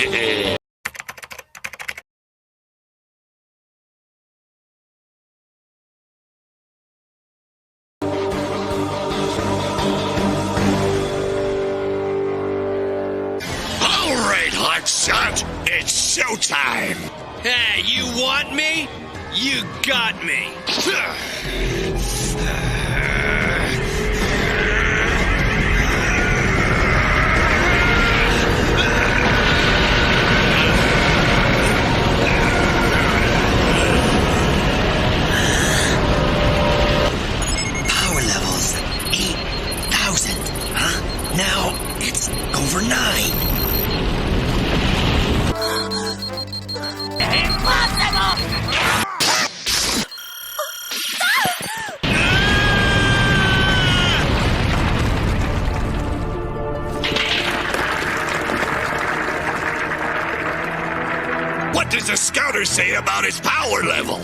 Alright, hotshot, it's showtime! Hey, you want me? You got me! Power levels 8,000, huh? Now it's over 9. What does the scouter say about his power level?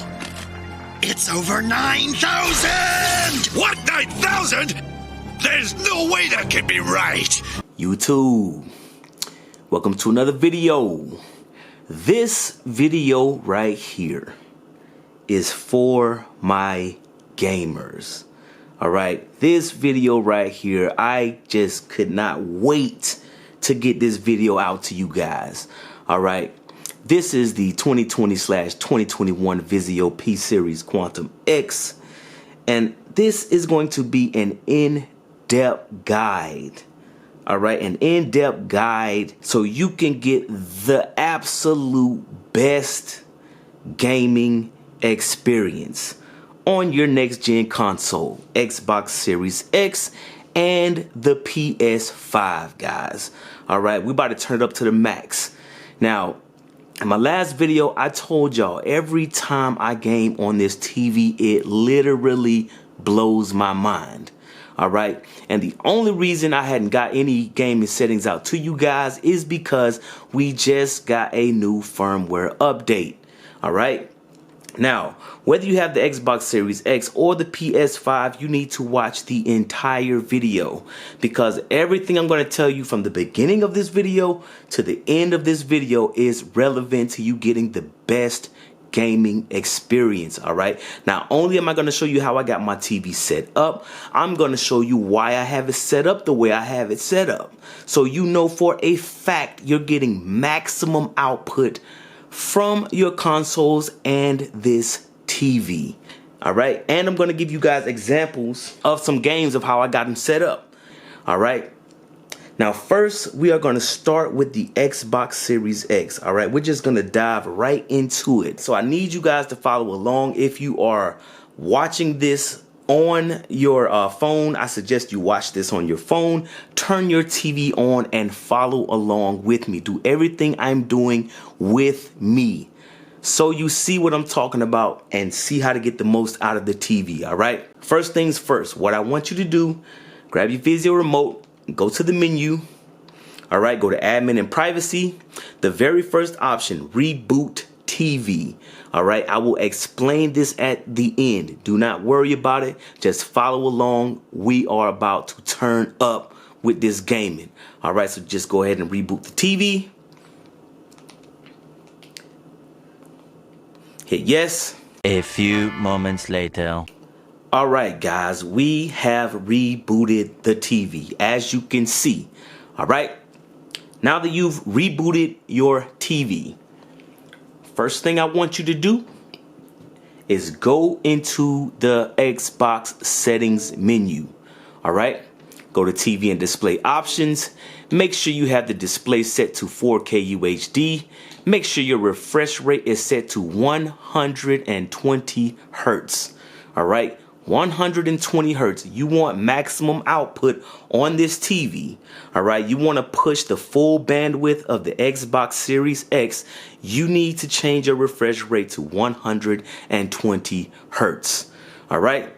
It's over 9,000! What, 9,000? There's no way that can be right! YouTube, welcome to another video. This video right here is for my gamers. Alright, this video right here, I just could not wait to get this video out to you guys. Alright, this is the 2020/2021 Vizio P Series Quantum X, and this is going to be an in-depth guide. Alright, an in-depth guide so you can get the absolute best gaming experience on your next gen console, Xbox Series X and the PS5, guys. Alright, we about to turn it up to the max. Now, in my last video, I told y'all every time I game on this TV, it literally blows my mind. Alright, and the only reason I hadn't got any gaming settings out to you guys is because we just got a new firmware update. Alright, now whether you have the Xbox Series X or the PS5, you need to watch the entire video, because everything I'm going to tell you from the beginning of this video to the end of this video is relevant to you getting the best gaming experience. Alright, not only am I going to show you how I got my TV set up, I'm going to show you why I have it set up the way I have it set up, so you know for a fact you're getting maximum output from your consoles and this TV. Alright, and I'm going to give you guys examples of some games of how I got them set up. Alright, now first we are going to start with the Xbox Series X. Alright, we're just going to dive right into it. So I need you guys to follow along. If you are watching this on your phone, I suggest you watch this on your phone. Turn your TV on and follow along with me. Do everything I'm doing with me, so you see what I'm talking about and see how to get the most out of the TV. Alright, first things first, what I want you to do, grab your Vizio remote, go to the menu. Alright, go to admin and privacy. The very first option, reboot TV. Alright, I will explain this at the end. Do not worry about it. Just follow along. We are about to turn up with this gaming. Alright, so just go ahead and reboot the TV. Hit yes. A few moments later. Alright guys, we have rebooted the TV, as you can see. Alright, now that you've rebooted your TV, first thing I want you to do is go into the Xbox settings menu. Alright, go to TV and display options. Make sure you have the display set to 4K UHD. Make sure your refresh rate is set to 120 Hertz. Alright, 120 Hertz. You want maximum output on this TV. Alright, you want to push the full bandwidth of the Xbox Series X. You need to change your refresh rate to 120 Hertz. Alright.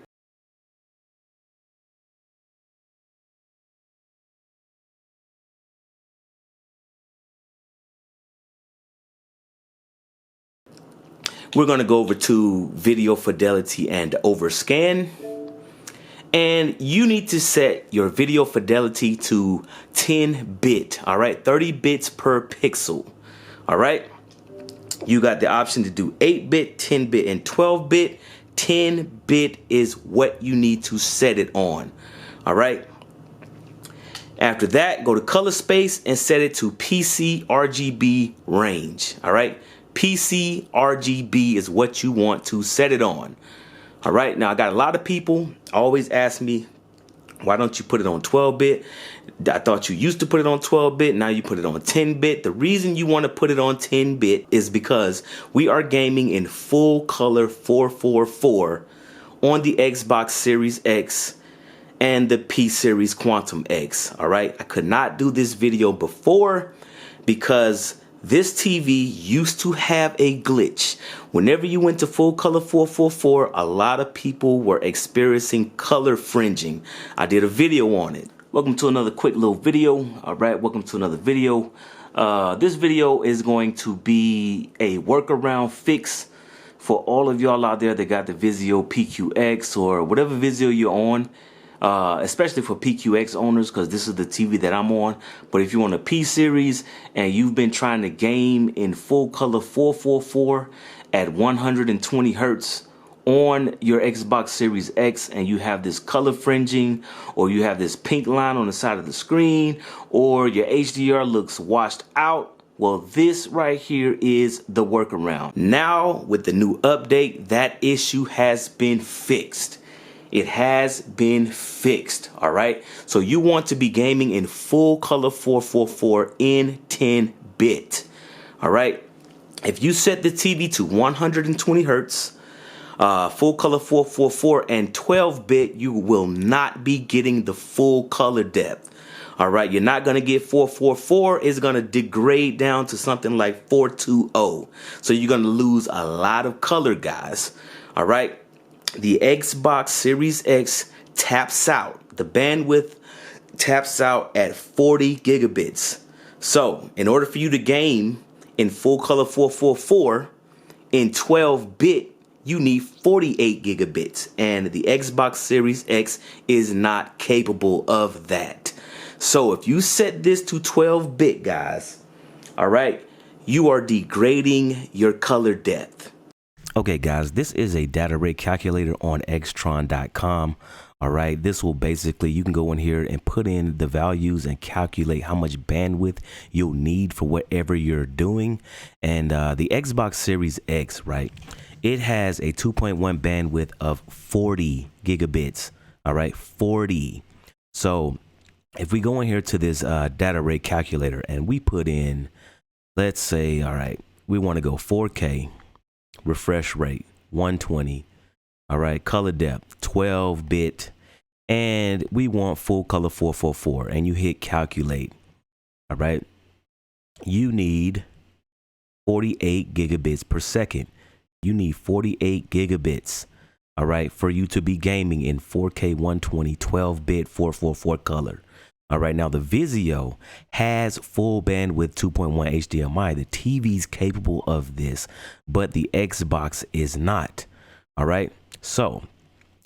We're going to go over to video fidelity and overscan. And you need to set your video fidelity to 10 bit. All right, 30 bits per pixel. All right. You got the option to do 8-bit, 10-bit, and 12-bit. 10-bit is what you need to set it on. All right. After that, go to color space and set it to PC RGB range. All right. PC RGB is what you want to set it on. All right. Now, I got a lot of people always ask me, why don't you put it on 12-bit? I thought you used to put it on 12-bit. Now you put it on 10-bit. The reason you want to put it on 10-bit is because we are gaming in full color 444 on the Xbox Series X and the P Series Quantum X. All right. I could not do this video before because this TV used to have a glitch. Whenever you went to full color 444, a lot of people were experiencing color fringing. I did a video on it. Welcome to another quick little video. All right, welcome to another video. This video is going to be a workaround fix for all of y'all out there that got the Vizio PQX or whatever Vizio you're on. Especially for PQX owners, because this is the TV that I'm on. But if you're on a P series and you've been trying to game in full color 444 at 120 hertz on your Xbox Series X, and you have this color fringing, or you have this pink line on the side of the screen, or your HDR looks washed out, well, this right here is the workaround. Now, with the new update, that issue has been fixed. It has been fixed. All right. So you want to be gaming in full color 444 in 10-bit. All right. If you set the TV to 120 hertz, full color 444 and 12-bit, you will not be getting the full color depth. All right. You're not going to get 444. It's going to degrade down to something like 420. So you're going to lose a lot of color, guys. All right. The Xbox Series X taps out. The bandwidth taps out at 40 gigabits. So in order for you to game in full color 444 in 12-bit, you need 48 gigabits. And the Xbox Series X is not capable of that. So if you set this to 12-bit, guys, all right, you are degrading your color depth. Okay, guys, this is a data rate calculator on Xtron.com. All right, this will basically, you can go in here and put in the values and calculate how much bandwidth you'll need for whatever you're doing. And the Xbox Series X, right, it has a 2.1 bandwidth of 40 gigabits. All right, 40. So if we go in here to this data rate calculator and we put in, let's say, all right, we want to go 4K. Refresh rate 120. All right, color depth 12-bit, and we want full color 444, and you hit calculate. All right, you need 48 gigabits per second. You need 48 gigabits, all right, for you to be gaming in 4K 120 12-bit 444 color. All right, now the Vizio has full bandwidth 2.1 HDMI. The TV's capable of this, but the Xbox is not. All right, so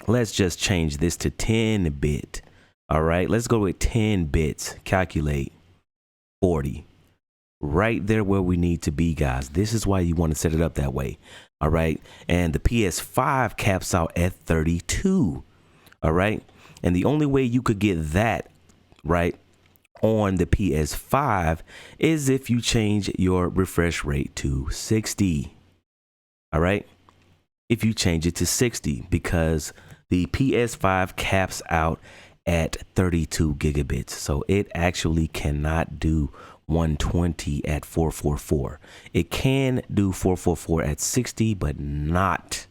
let's just change this to 10-bit. All right, let's go with 10 bits. Calculate 40. Right there where we need to be, guys. This is why you want to set it up that way. All right, and the PS5 caps out at 32. All right, and the only way you could get that right on the PS5 is if you change your refresh rate to 60. All right, if you change it to 60, because the PS5 caps out at 32 gigabits, so it actually cannot do 120 at 444. It can do 444 at 60, but not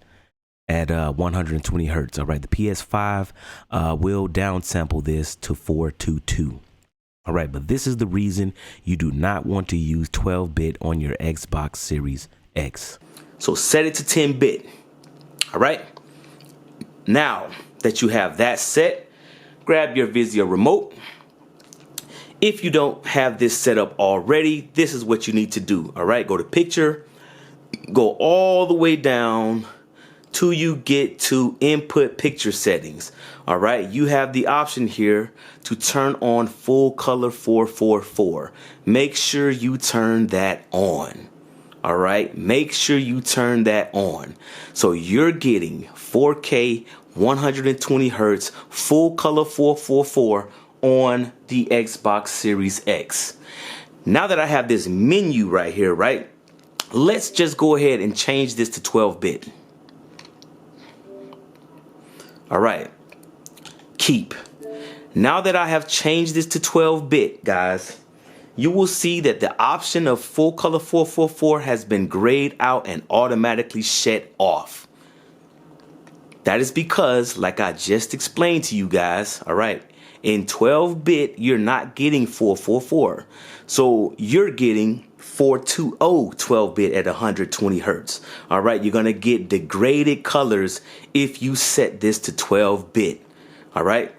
at 120 hertz. All right, the PS5 will downsample this to 422. All right, but this is the reason you do not want to use 12-bit on your Xbox Series X. So set it to 10-bit. All right. Now that you have that set, grab your Vizio remote. If you don't have this set up already, this is what you need to do. All right, go to picture, go all the way down till you get to input picture settings. All right, you have the option here to turn on full color 444. Make sure you turn that on. All right, make sure you turn that on. So you're getting 4K 120 hertz full color 444 on the Xbox Series X. Now that I have this menu right here, right, let's just go ahead and change this to 12-bit. All right, keep. Now that I have changed this to 12-bit, guys, you will see that the option of full color 444 has been grayed out and automatically shut off. That is because, like I just explained to you guys, all right, in 12-bit, you're not getting 444. So you're getting 420 12-bit at 120 hertz. All right, you're going to get degraded colors if you set this to 12-bit. All right.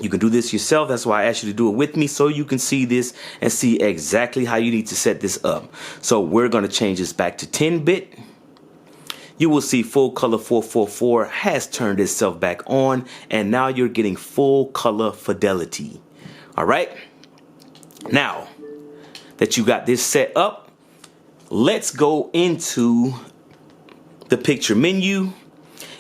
You can do this yourself. That's why I asked you to do it with me, so you can see this and see exactly how you need to set this up. So we're going to change this back to 10-bit. You will see full color 444 has turned itself back on, and now you're getting full color fidelity. All right. Now that you got this set up, let's go into the picture menu.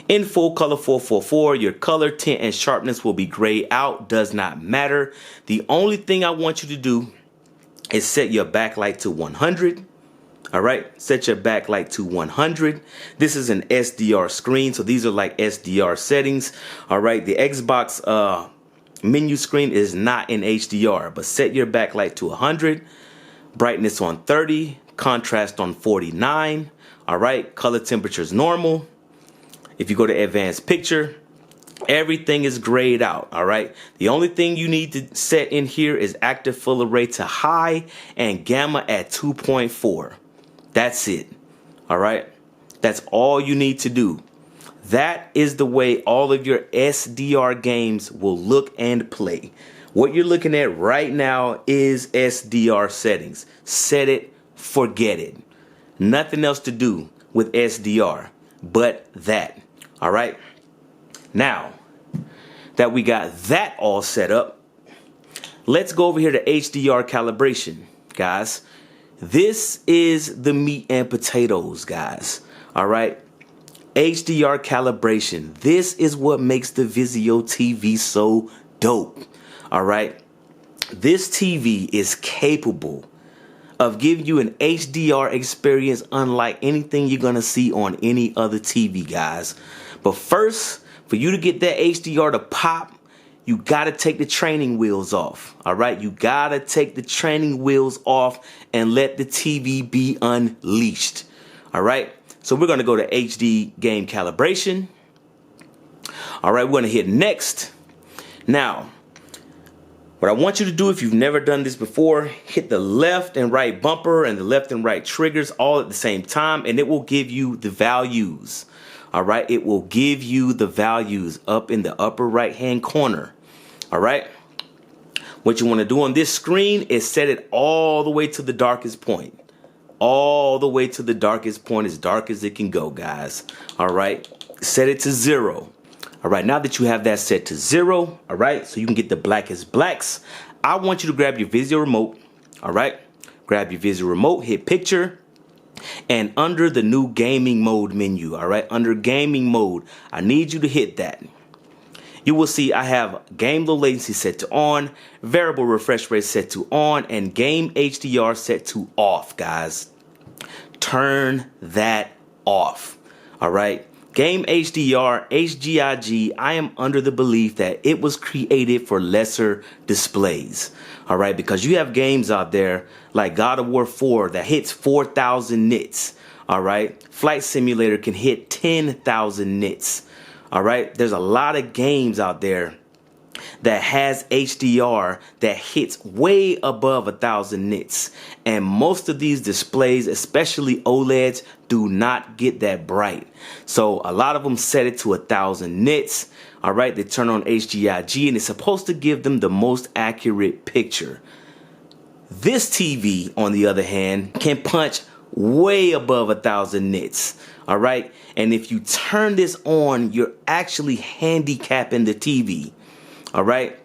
In full color 444, your color, tint, and sharpness will be grayed out. Does not matter. The only thing I want you to do is set your backlight to 100. All right, set your backlight to 100. This is an SDR screen, so these are like SDR settings. All right, the Xbox menu screen is not in HDR, but set your backlight to 100. Brightness on 30. Contrast on 49. All right, color temperature is normal. If you go to advanced picture, everything is grayed out. All right. The only thing you need to set in here is active full array to high and gamma at 2.4. That's it. All right. That's all you need to do. That is the way all of your SDR games will look and play. What you're looking at right now is SDR settings. Set it, forget it. Nothing else to do with SDR but that. All right. Now that we got that all set up, let's go over here to HDR calibration, guys. This is the meat and potatoes, guys. All right. HDR calibration. This is what makes the Vizio TV so dope. All right. This TV is capable of giving you an HDR experience unlike anything you're going to see on any other TV, guys. But first, for you to get that HDR to pop, you got to take the training wheels off. All right. You got to take the training wheels off and let the TV be unleashed. All right. So we're going to go to HD game calibration. All right. We're going to hit next. Now, what I want you to do, if you've never done this before, hit the left and right bumper and the left and right triggers all at the same time, and it will give you the values. All right. It will give you the values up in the upper right hand corner. All right. What you want to do on this screen is set it all the way to the darkest point. All the way to the darkest point, as dark as it can go, guys. All right. Set it to 0. All right. Now that you have that set to 0, all right, so you can get the blackest blacks, I want you to grab your Vizio remote. All right. Grab your Vizio remote, hit picture. And under the new gaming mode menu, all right, under gaming mode, I need you to hit that. You will see I have game low latency set to on, variable refresh rate set to on, and game HDR set to off, guys. Turn that off. All right. Game HDR, HGIG, I am under the belief that it was created for lesser displays. All right, because you have games out there like God of War 4 that hits 4,000 nits. All right, Flight Simulator can hit 10,000 nits. All right, there's a lot of games out there that has HDR that hits way above 1,000 nits. And most of these displays, especially OLEDs, do not get that bright. So a lot of them set it to 1,000 nits. All right, they turn on HGIG and it's supposed to give them the most accurate picture. This TV, on the other hand, can punch way above 1,000 nits. All right. And if you turn this on, you're actually handicapping the TV. All right.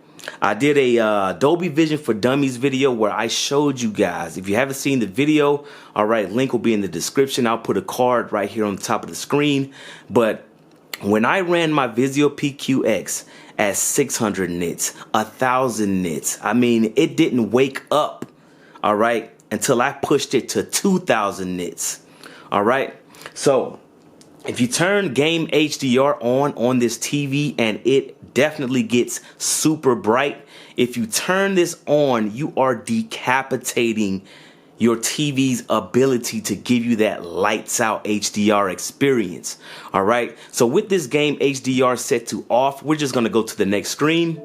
I did a Dolby Vision for Dummies video where I showed you guys. If you haven't seen the video, all right, link will be in the description. I'll put a card right here on the top of the screen. But when I ran my Vizio PQX at 600 nits, 1,000 nits, I mean, it didn't wake up, all right, until I pushed it to 2,000 nits, all right? So if you turn game HDR on this TV, and it definitely gets super bright. If you turn this on, you are decapitating your TV's ability to give you that lights out HDR experience. All right. So with this game HDR set to off, we're just going to go to the next screen.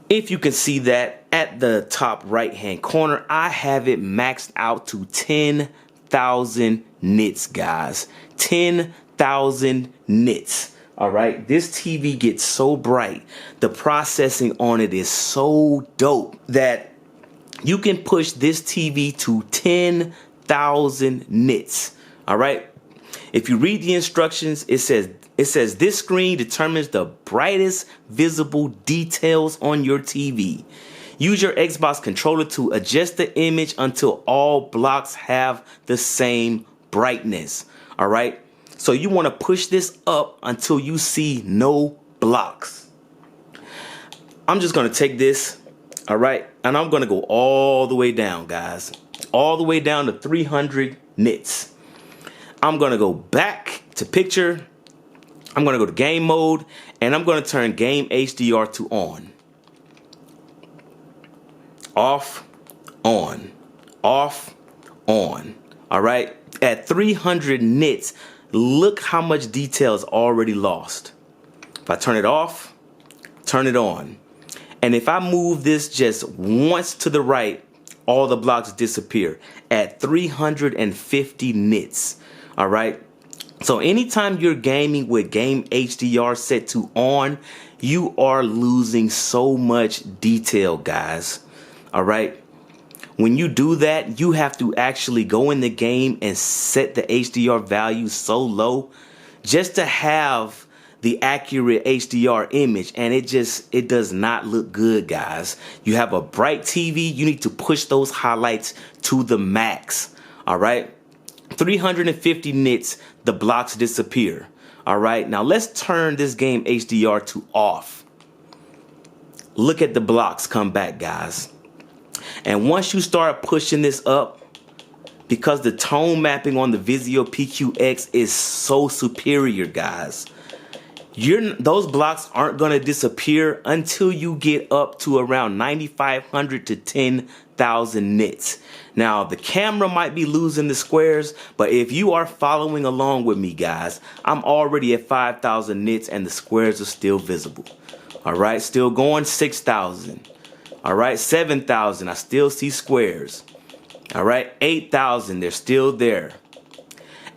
If you can see that at the top right hand corner, I have it maxed out to 10,000 nits, guys. 10,000 nits. All right, this TV gets so bright. The processing on it is so dope that you can push this TV to 10,000 nits. All right. If you read the instructions, it says this screen determines the brightest visible details on your TV. Use your Xbox controller to adjust the image until all blocks have the same brightness. All right. So you want to push this up until you see no blocks. I'm just going to take this, all right, and I'm going to go all the way down, guys, all the way down to 300 nits. I'm going to go back to picture. I'm going to go to game mode, and I'm going to turn game HDR to on. Off, on, off, on. All right, at 300 nits. Look how much detail is already lost. If I turn it off, turn it on. And if I move this just once to the right, all the blocks disappear at 350 nits. All right. So anytime you're gaming with game HDR set to on, you are losing so much detail, guys. All right. When you do that, you have to actually go in the game and set the HDR value so low just to have the accurate HDR image. And it does not look good, guys. You have a bright TV. You need to push those highlights to the max. All right. 350 nits, the blocks disappear. All right. Now let's turn this game HDR to off. Look at the blocks come back, guys. And once you start pushing this up, because the tone mapping on the Vizio PQX is so superior, guys, those blocks aren't going to disappear until you get up to around 9,500 to 10,000 nits. Now, the camera might be losing the squares, but if you are following along with me, guys, I'm already at 5,000 nits and the squares are still visible. All right, still going 6,000. All right, 7,000, I still see squares. All right, 8,000, they're still there.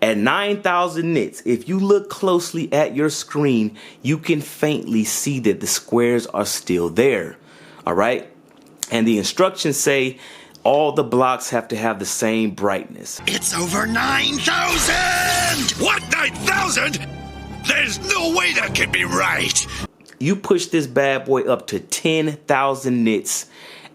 At 9,000 nits, if you look closely at your screen, you can faintly see that the squares are still there. All right, and the instructions say all the blocks have to have the same brightness. It's over 9,000! What, 9,000? There's no way that can be right. You push this bad boy up to 10,000 nits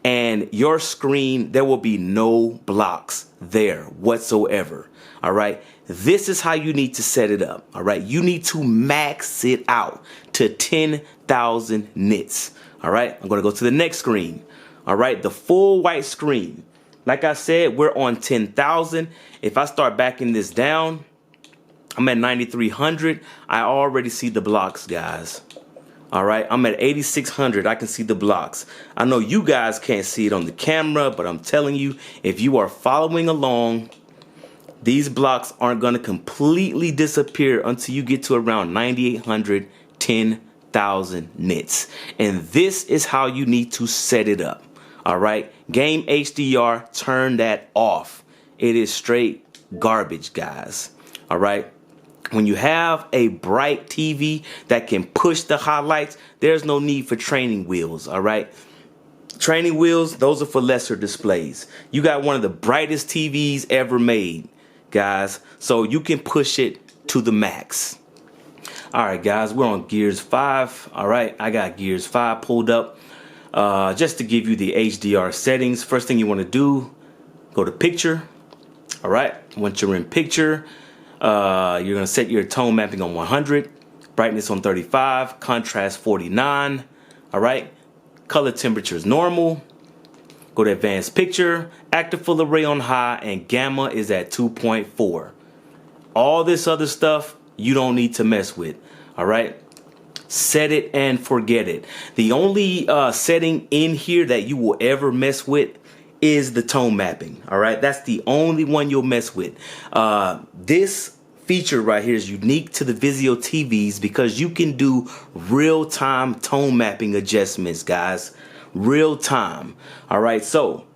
and your screen, there will be no blocks there whatsoever. All right. This is how you need to set it up. All right. You need to max it out to 10,000 nits. All right. I'm going to go to the next screen. All right. The full white screen. Like I said, we're on 10,000. If I start backing this down, I'm at 9,300. I already see the blocks, guys. All right, I'm at 8,600. I can see the blocks. I know you guys can't see it on the camera, but I'm telling you, if you are following along, these blocks aren't going to completely disappear until you get to around 9,800, 10,000 nits. And this is how you need to set it up. All right, game HDR, turn that off. It is straight garbage, guys. All right. When you have a bright TV that can push the highlights, there's no need for training wheels, all right? Training wheels, those are for lesser displays. You got one of the brightest TVs ever made, guys, so you can push it to the max. All right, guys, we're on Gears 5. All right, I got Gears 5 pulled up. Just to give you the HDR settings, first thing you want to do, go to picture. All right, once you're in picture, you're going to set your tone mapping on 100, brightness on 35, contrast 49. All right, color temperature is normal. Go to advanced picture, active full array on high, and gamma is at 2.4. All this other stuff you don't need to mess with. All right, set it and forget it. The only setting in here that you will ever mess with is the tone mapping. All right, that's the only one you'll mess with. This feature right here is unique to the Vizio TVs because you can do real-time tone mapping adjustments, guys. Real time. All right, so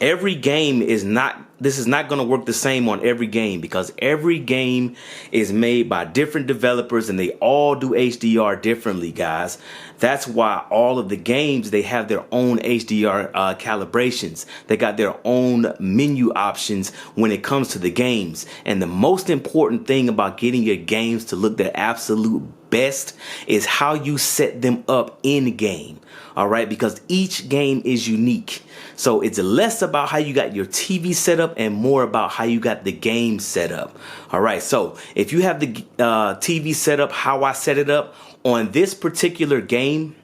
every game is not, this is not going to work the same on every game because every game is made by different developers and they all do HDR differently, guys. That's why all of the games, they have their own HDR calibrations. They got their own menu options when it comes to the games. And the most important thing about getting your games to look their absolute best is how you set them up in game. All right, because each game is unique. So it's less about how you got your TV set up and more about how you got the game set up. All right, so if you have the TV set up how I set it up on this particular game,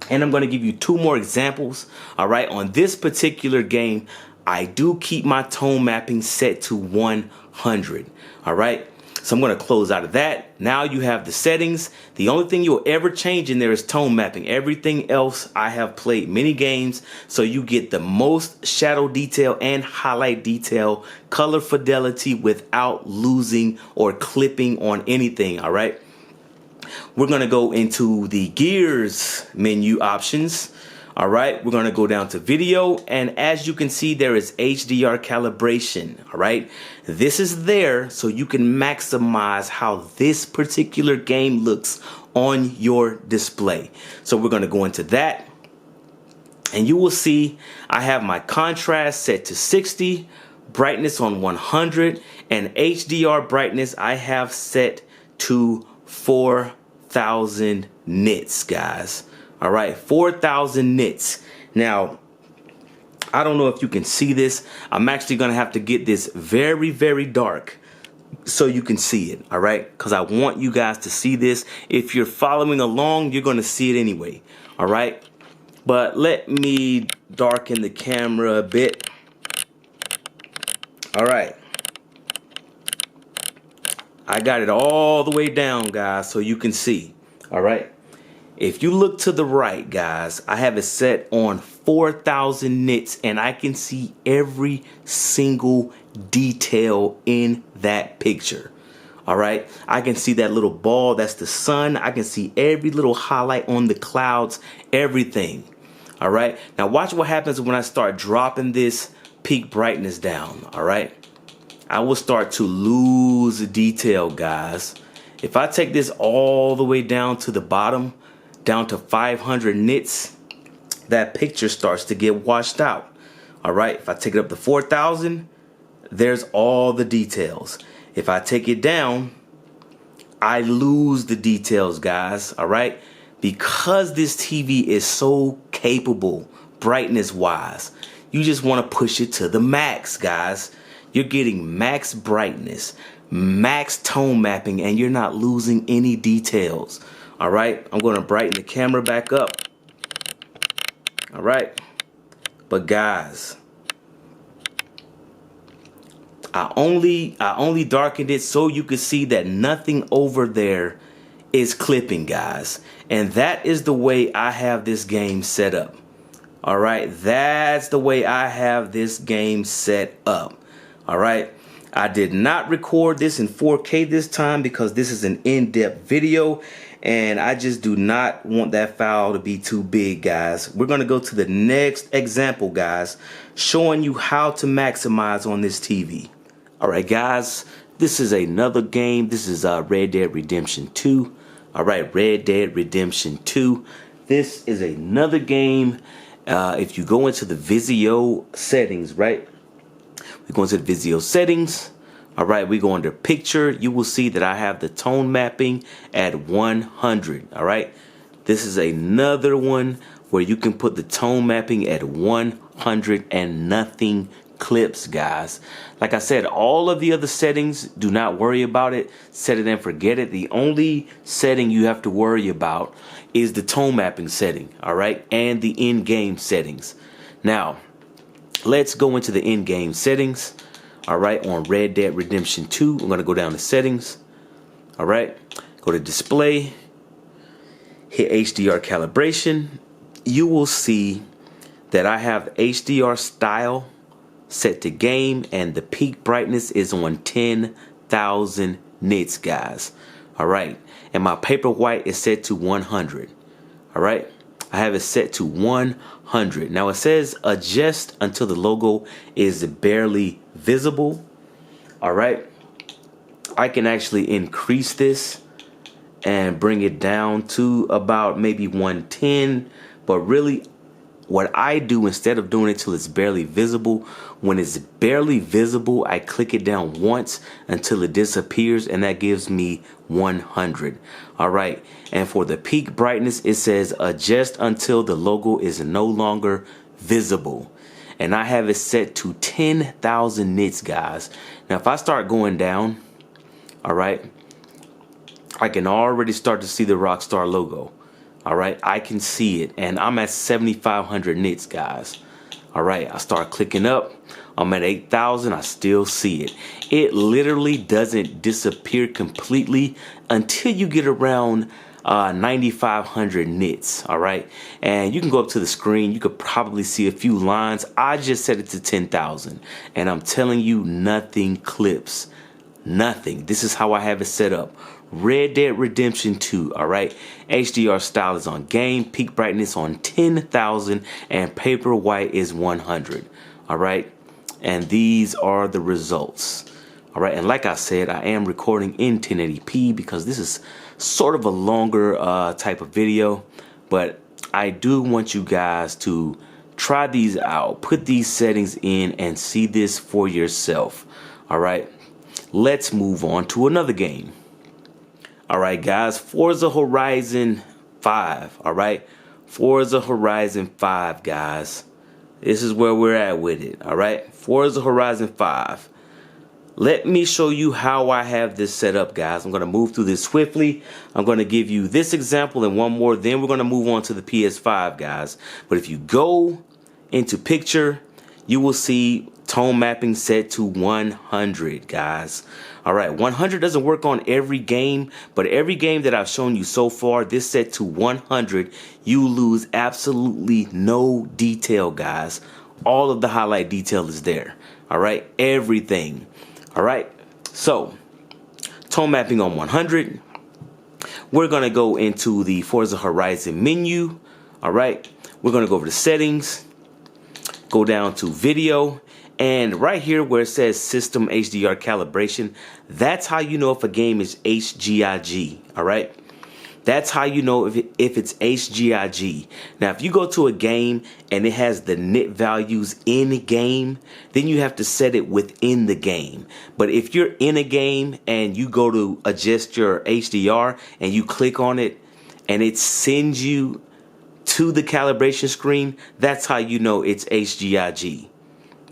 and I'm going to give you two more examples. All right, on this particular game, I do keep my tone mapping set to 100. All right. So I'm going to close out of that. Now you have the settings. The only thing you'll ever change in there is tone mapping. Everything else, I have played many games, so you get the most shadow detail and highlight detail, color fidelity without losing or clipping on anything. All right. We're going to go into the Gears menu options. All right, we're going to go down to video, and as you can see, there is HDR calibration. All right, this is there so you can maximize how this particular game looks on your display. So we're going to go into that, and you will see I have my contrast set to 60, brightness on 100, and HDR brightness I have set to 4,000 nits, guys. All right, 4,000 nits. Now, I don't know if you can see this. I'm actually going to have to get this very, very dark so you can see it. All right, because I want you guys to see this. If you're following along, you're going to see it anyway. All right, but let me darken the camera a bit. All right. I got it all the way down, guys, so you can see. All right. If you look to the right, guys, I have it set on 4,000 nits, and I can see every single detail in that picture. All right. I can see that little ball. That's the sun. I can see every little highlight on the clouds, everything. All right. Now watch what happens when I start dropping this peak brightness down. All right. I will start to lose detail, guys. If I take this all the way down to the bottom, down to 500 nits, that picture starts to get washed out. All right, if I take it up to 4,000, there's all the details. If I take it down, I lose the details, guys. All right, because this TV is so capable brightness wise, you just want to push it to the max, guys. You're getting max brightness, max tone mapping, and you're not losing any details. All right, I'm going to brighten the camera back up. All right, but guys, I only darkened it so you could see that nothing over there is clipping, guys. And that is the way I have this game set up. All right, that's the way I have this game set up. All right, I did not record this in 4K this time because this is an in-depth video, and I just do not want that file to be too big, guys. We're going to go to the next example, guys, showing you how to maximize on this TV. All right, guys, this is another game. This is Red Dead Redemption 2. All right, Red Dead Redemption 2. This is another game. If you go into the Vizio settings, right? We go into the Vizio settings. All right, we go under picture. You will see that I have the tone mapping at 100. All right, this is another one where you can put the tone mapping at 100 and nothing clips, guys. Like I said, all of the other settings, do not worry about it. Set it and forget it. The only setting you have to worry about is the tone mapping setting, all right, and the in-game settings. Now, let's go into the in-game settings. All right, on Red Dead Redemption 2, I'm going to go down to settings. All right, go to display, hit HDR calibration. You will see that I have HDR style set to game, and the peak brightness is on 10,000 nits, guys. All right, and my paper white is set to 100. All right, I have it set to 100. Now it says adjust until the logo is barely visible. All right, I can actually increase this and bring it down to about maybe 110, but really what I do, instead of doing it till it's barely visible, when it's barely visible, I click it down once until it disappears, and that gives me 100. All right, and for the peak brightness, it says adjust until the logo is no longer visible, and I have it set to 10,000 nits, guys. Now if I start going down, all right, I can already start to see the Rockstar logo. All right, I can see it, and I'm at 7,500 nits, guys. All right, I start clicking up. I'm at 8,000. I still see it. It literally doesn't disappear completely until you get around 9,500 nits. All right, and you can go up to the screen. You could probably see a few lines. I just set it to 10,000, and I'm telling you, nothing clips. Nothing. This is how I have it set up. Red Dead Redemption 2, all right? HDR style is on game, peak brightness on 10,000, and paper white is 100, all right? And these are the results, all right? And like I said, I am recording in 1080p because this is sort of a longer type of video, but I do want you guys to try these out, put these settings in, and see this for yourself, all right? Let's move on to another game. All right, guys, Forza Horizon 5, all right? Forza Horizon 5, guys. This is where we're at with it, all right? Forza Horizon 5. Let me show you how I have this set up, guys. I'm going to move through this swiftly. I'm going to give you this example and one more. Then we're going to move on to the PS5, guys. But if you go into picture, you will see tone mapping set to 100, guys. All right, 100 doesn't work on every game, but every game that I've shown you so far, this set to 100, you lose absolutely no detail, guys. All of the highlight detail is there. All right, everything. All right, so tone mapping on 100. We're gonna go into the Forza Horizon menu. All right, we're gonna go over to settings, go down to video, and right here where it says system HDR calibration, that's how you know if a game is HGIG, all right? That's how you know if it's HGIG. Now, if you go to a game and it has the nit values in the game, then you have to set it within the game. But if you're in a game and you go to adjust your HDR and you click on it and it sends you to the calibration screen, that's how you know it's HGIG.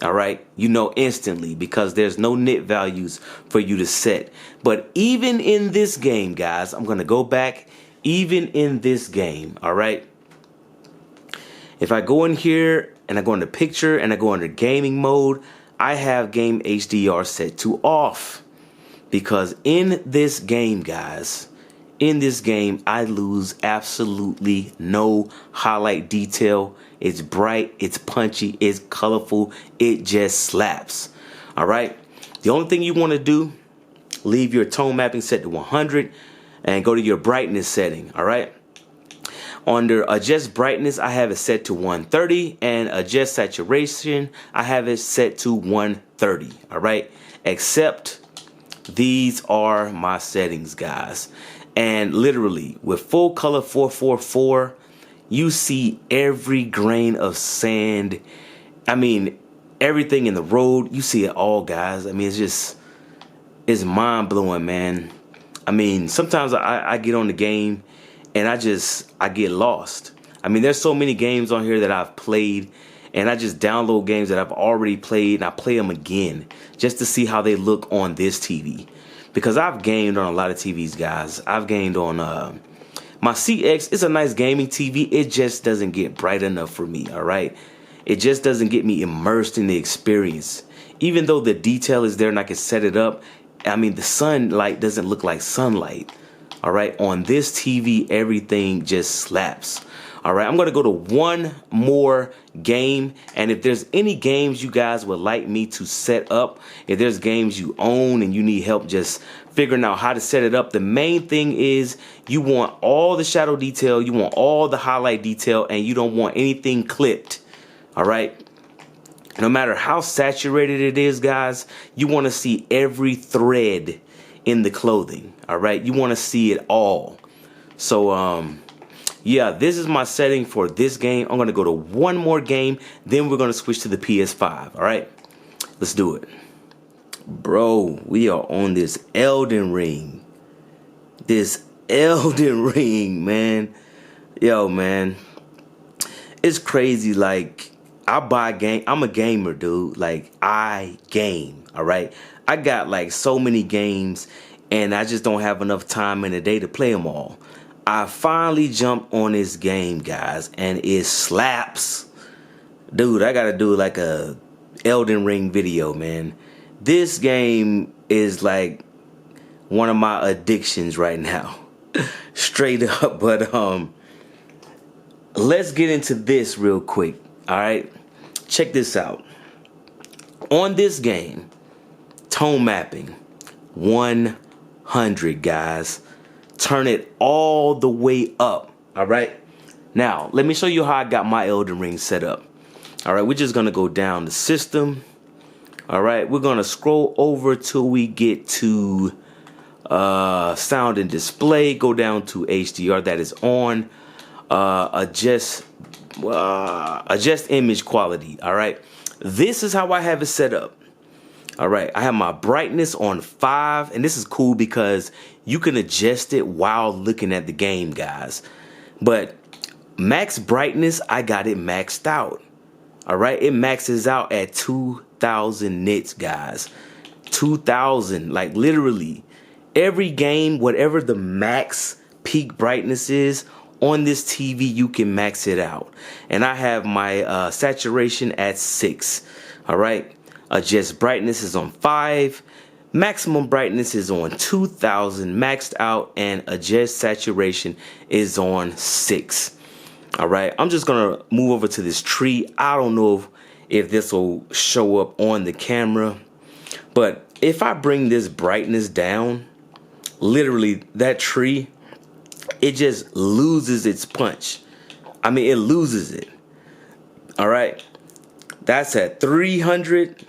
All right, you know instantly because there's no nit values for you to set. But even in this game, guys, I'm going to go back. Even in this game, all right, if I go in here and I go into picture and I go under gaming mode, I have game HDR set to off because in this game, guys, in this game, I lose absolutely no highlight detail. It's bright, it's punchy, it's colorful, it just slaps. All right, the only thing you want to do, leave your tone mapping set to 100 and go to your brightness setting. All right, under adjust brightness, I have it set to 130, and adjust saturation, I have it set to 130. All right, except these are my settings, guys. And literally with full color 444, You see every grain of sand. I mean, everything in the road, you see it all, guys. I mean, it's mind blowing, man. I mean, sometimes I get on the game and I get lost. I mean, there's so many games on here that I've played, and I just download games that I've already played and I play them again just to see how they look on this TV. Because I've gamed on a lot of TVs, guys. I've gamed on my CX. It's a nice gaming TV. It just doesn't get bright enough for me, all right? It just doesn't get me immersed in the experience. Even though the detail is there and I can set it up, I mean, the sunlight doesn't look like sunlight, all right? On this TV, everything just slaps. All right, I'm going to go to one more game, and if there's any games you guys would like me to set up, if there's games you own and you need help just figuring out how to set it up, the main thing is you want all the shadow detail, you want all the highlight detail, and you don't want anything clipped. All right, no matter how saturated it is, guys, you want to see every thread in the clothing. All right, you want to see it all. So yeah, this is my setting for this game. I'm going to go to one more game, then we're going to switch to the PS5, all right? Let's do it. Bro, we are on this Elden Ring. This Elden Ring, man. Yo, man. It's crazy, like, I buy game. I'm a gamer, dude. Like, I game, all right? I got, like, so many games, and I just don't have enough time in a day to play them all. I finally jumped on this game, guys, and it slaps. Dude, I gotta do like a Elden Ring video, man. This game is like one of my addictions right now. Straight up, but let's get into this real quick, all right? Check this out. On this game, tone mapping, 100, guys. Turn it all the way up, all right? Now, let me show you how I got my Elden Ring set up. All right, we're just going to go down the system. All right, we're going to scroll over till we get to sound and display. Go down to HDR, that is on. Adjust image quality, all right? This is how I have it set up. All right, I have my brightness on 5, and this is cool because you can adjust it while looking at the game, guys. But max brightness, I got it maxed out. All right, it maxes out at 2,000 nits, guys. 2,000, like literally every game, whatever the max peak brightness is on this TV, you can max it out. And I have my saturation at 6. All right. Adjust brightness is on 5, maximum brightness is on 2,000 maxed out, and adjust saturation is on 6. All right, I'm just gonna move over to this tree. I don't know if this will show up on the camera, but if I bring this brightness down, literally that tree, it just loses its punch. I mean, it loses it. All right, that's at 300.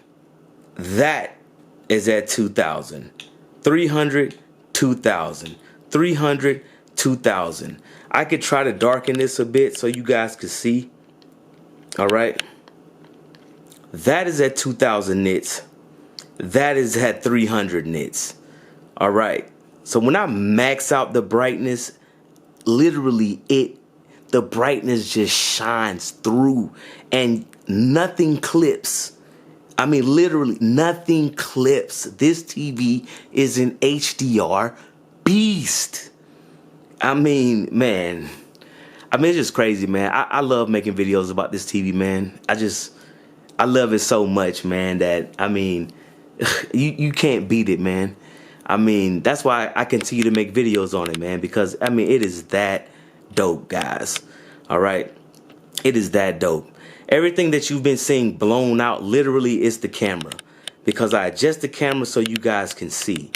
That is at 2,000. 300, 2,000. 300, 2,000. I could try to darken this a bit so you guys could see. All right. That is at 2,000 nits. That is at 300 nits. All right. So when I max out the brightness, literally the brightness just shines through and nothing clips. I mean, literally nothing clips. This TV is an HDR beast. I mean, man. I mean, it's just crazy, man. I love making videos about this TV, man. I love it so much, man, that, I mean, you can't beat it, man. I mean, that's why I continue to make videos on it, man, because, I mean, it is that dope, guys. All right? It is that dope. Everything that you've been seeing blown out literally is the camera, because I adjust the camera so you guys can see.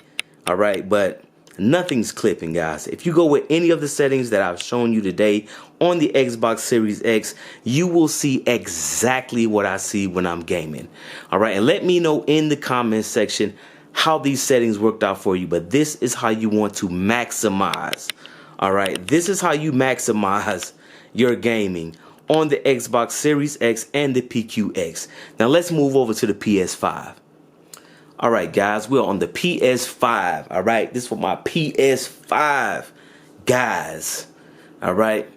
All right, but nothing's clipping, guys. If you go with any of the settings that I've shown you today on the Xbox Series X, you will see exactly what I see when I'm gaming. All right, and let me know in the comments section how these settings worked out for you, but this is how you want to maximize. All right, this is how you maximize your gaming on the Xbox Series X and the PQX. Now let's move over to the PS5. All right, guys, we're on the PS5. All right, this is for my PS5 guys. All right,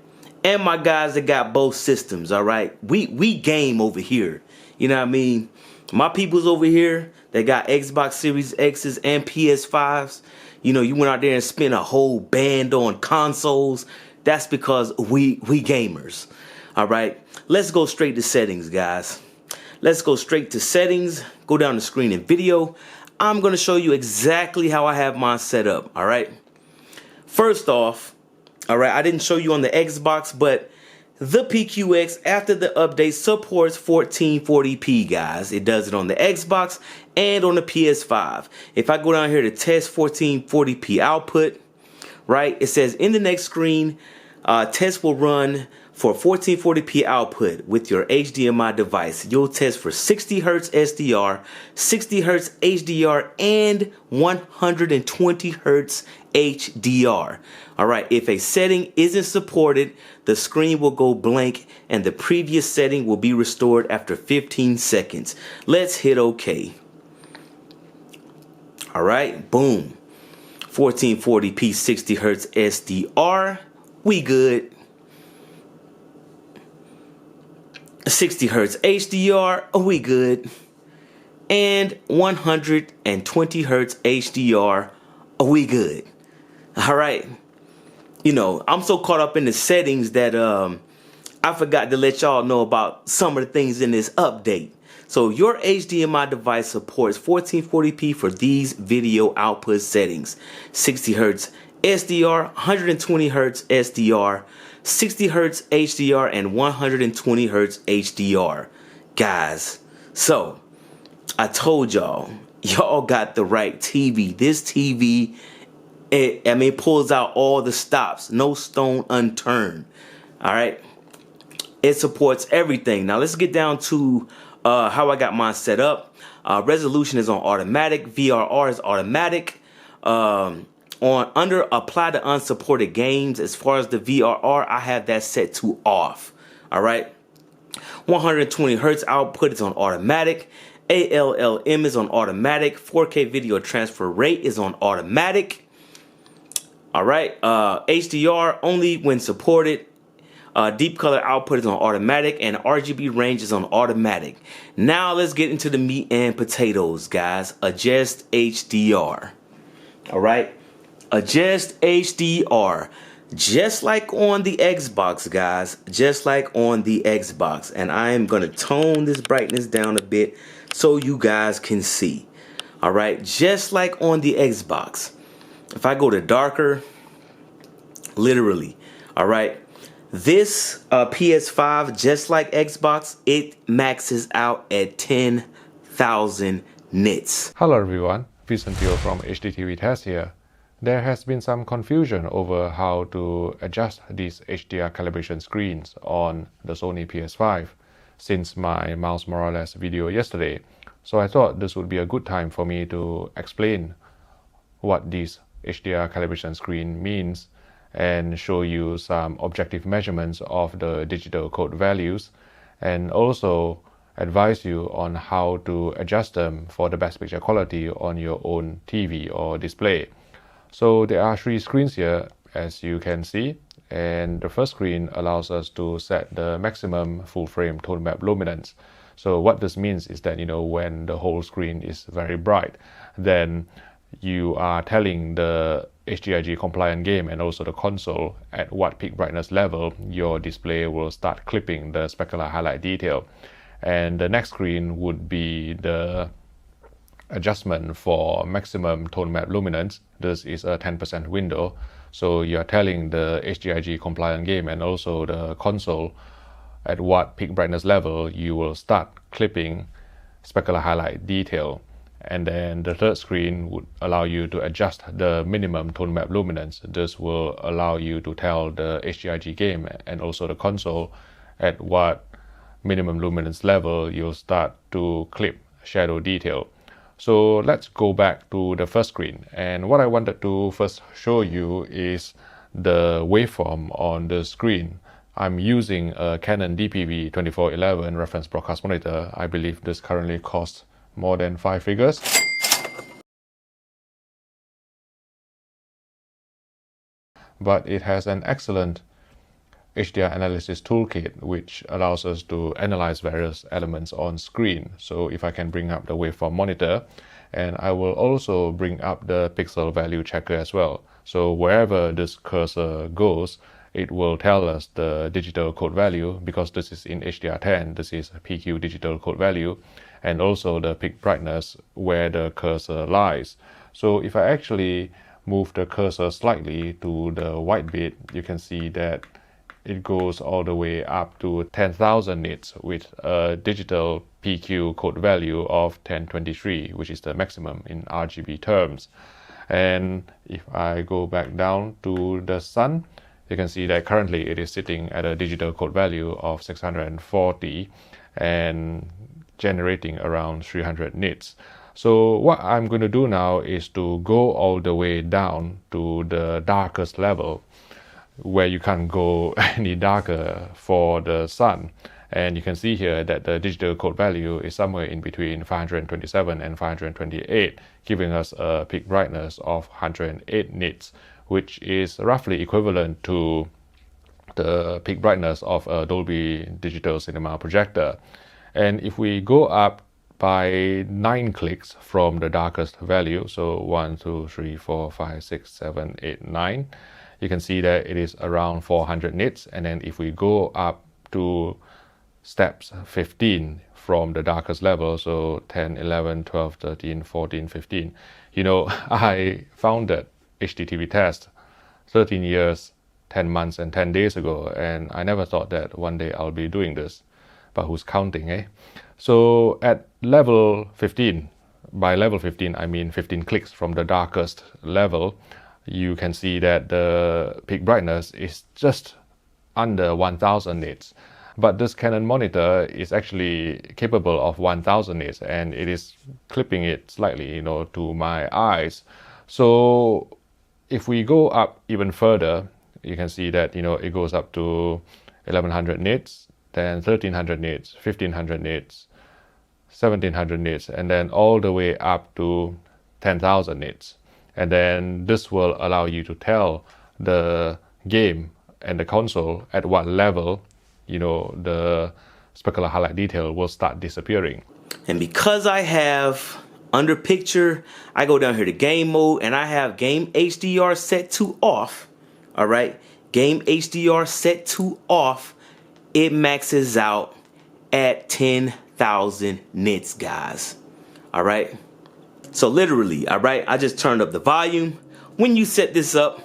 and my guys that got both systems. All right, we game over here. You know what I mean? My people's over here that got Xbox Series X's and PS5s. You know, you went out there and spent a whole band on consoles. That's because we gamers. All right, let's go straight to settings, guys. Let's go straight to settings. Go down the screen in video. I'm going to show you exactly how I have mine set up. All right. First off, all right, I didn't show you on the Xbox, but the PQX after the update supports 1440p, guys. It does it on the Xbox and on the PS5. If I go down here to test 1440p output, right, it says in the next screen, test will run for 1440p output with your HDMI device. You'll test for 60 Hz SDR, 60 Hz HDR, and 120 Hz HDR. All right, if a setting isn't supported, the screen will go blank and the previous setting will be restored after 15 seconds. Let's hit OK. All right, boom. 1440p 60 Hz SDR. We good. 60 Hz HDR, we good. And 120 Hz HDR, we good. All right. You know, I'm so caught up in the settings that I forgot to let y'all know about some of the things in this update. So your HDMI device supports 1440p for these video output settings. 60 Hz SDR, 120 Hz SDR, 60 Hz HDR, and 120 Hz HDR. Guys, so I told y'all got the right TV. This TV, it pulls out all the stops. No stone unturned. All right. It supports everything. Now let's get down to how I got mine set up. Resolution is on automatic. VRR is automatic. Under apply to unsupported games, as far as the VRR, I have that set to off. All right. 120 Hz output is on automatic. ALLM is on automatic. 4K video transfer rate is on automatic. All right. HDR only when supported. Deep color output is on automatic, and RGB range is on automatic. Now let's get into the meat and potatoes, guys. Adjust HDR. All right. Adjust HDR. Just like on the Xbox, guys. Just like on the Xbox. And I am going to tone this brightness down a bit so you guys can see. All right. Just like on the Xbox. If I go to darker, literally. All right. This PS5, just like Xbox, it maxes out at 10,000 nits. Hello everyone, Vision from HDTV Test here. There has been some confusion over how to adjust these HDR calibration screens on the Sony PS5 since my mouse more or less video yesterday. So I thought this would be a good time for me to explain what this HDR calibration screen means and show you some objective measurements of the digital code values, and also advise you on how to adjust them for the best picture quality on your own TV or display. So there are 3 screens here, as you can see, and the first screen allows us to set the maximum full frame tone map luminance. So what this means is that, when the whole screen is very bright, then you are telling the HDRG compliant game and also the console at what peak brightness level your display will start clipping the specular highlight detail. And the next screen would be the adjustment for maximum tone map luminance. This is a 10% window. So you're telling the HDRG compliant game and also the console at what peak brightness level you will start clipping specular highlight detail. And then the third screen would allow you to adjust the minimum tone map luminance. This will allow you to tell the HDRG game and also the console at what minimum luminance level you'll start to clip shadow detail. So let's go back to the first screen. And what I wanted to first show you is the waveform on the screen I'm using a Canon DPV 2411 reference broadcast monitor. I believe this currently costs more than 5 figures. But it has an excellent HDR analysis toolkit which allows us to analyze various elements on screen. So if I can bring up the waveform monitor, and I will also bring up the pixel value checker as well. So wherever this cursor goes, it will tell us the digital code value, because this is in HDR10, this is PQ digital code value, and also the peak brightness where the cursor lies. So if I actually move the cursor slightly to the white bit, you can see that it goes all the way up to 10,000 nits with a digital PQ code value of 1023, which is the maximum in RGB terms. And if I go back down to the sun, you can see that currently it is sitting at a digital code value of 640 and generating around 300 nits. So what I'm going to do now is to go all the way down to the darkest level, where you can't go any darker for the sun. And you can see here that the digital code value is somewhere in between 527 and 528, giving us a peak brightness of 108 nits, which is roughly equivalent to the peak brightness of a Dolby Digital Cinema projector. And if we go up by 9 clicks from the darkest value, so 1, 2, 3, 4, 5, 6, 7, 8, 9, you can see that it is around 400 nits. And then if we go up to steps 15 from the darkest level, so 10, 11, 12, 13, 14, 15, I founded HDTV Test 13 years, 10 months and 10 days ago, and I never thought that one day I'll be doing this. But who's counting, eh? So at level 15, by level 15 I mean 15 clicks from the darkest level, you can see that the peak brightness is just under 1000 nits. But this Canon monitor is actually capable of 1000 nits, and it is clipping it slightly, to my eyes. So if we go up even further, you can see that, it goes up to 1100 nits, then 1300 nits, 1500 nits, 1700 nits, and then all the way up to 10,000 nits. And then this will allow you to tell the game and the console at what level, the specular highlight detail will start disappearing. And because I have under picture, I go down here to game mode and I have game HDR set to off. All right, game HDR set to off. It maxes out at 10,000 nits, guys. All right. So literally, all right, I just turned up the volume. When you set this up,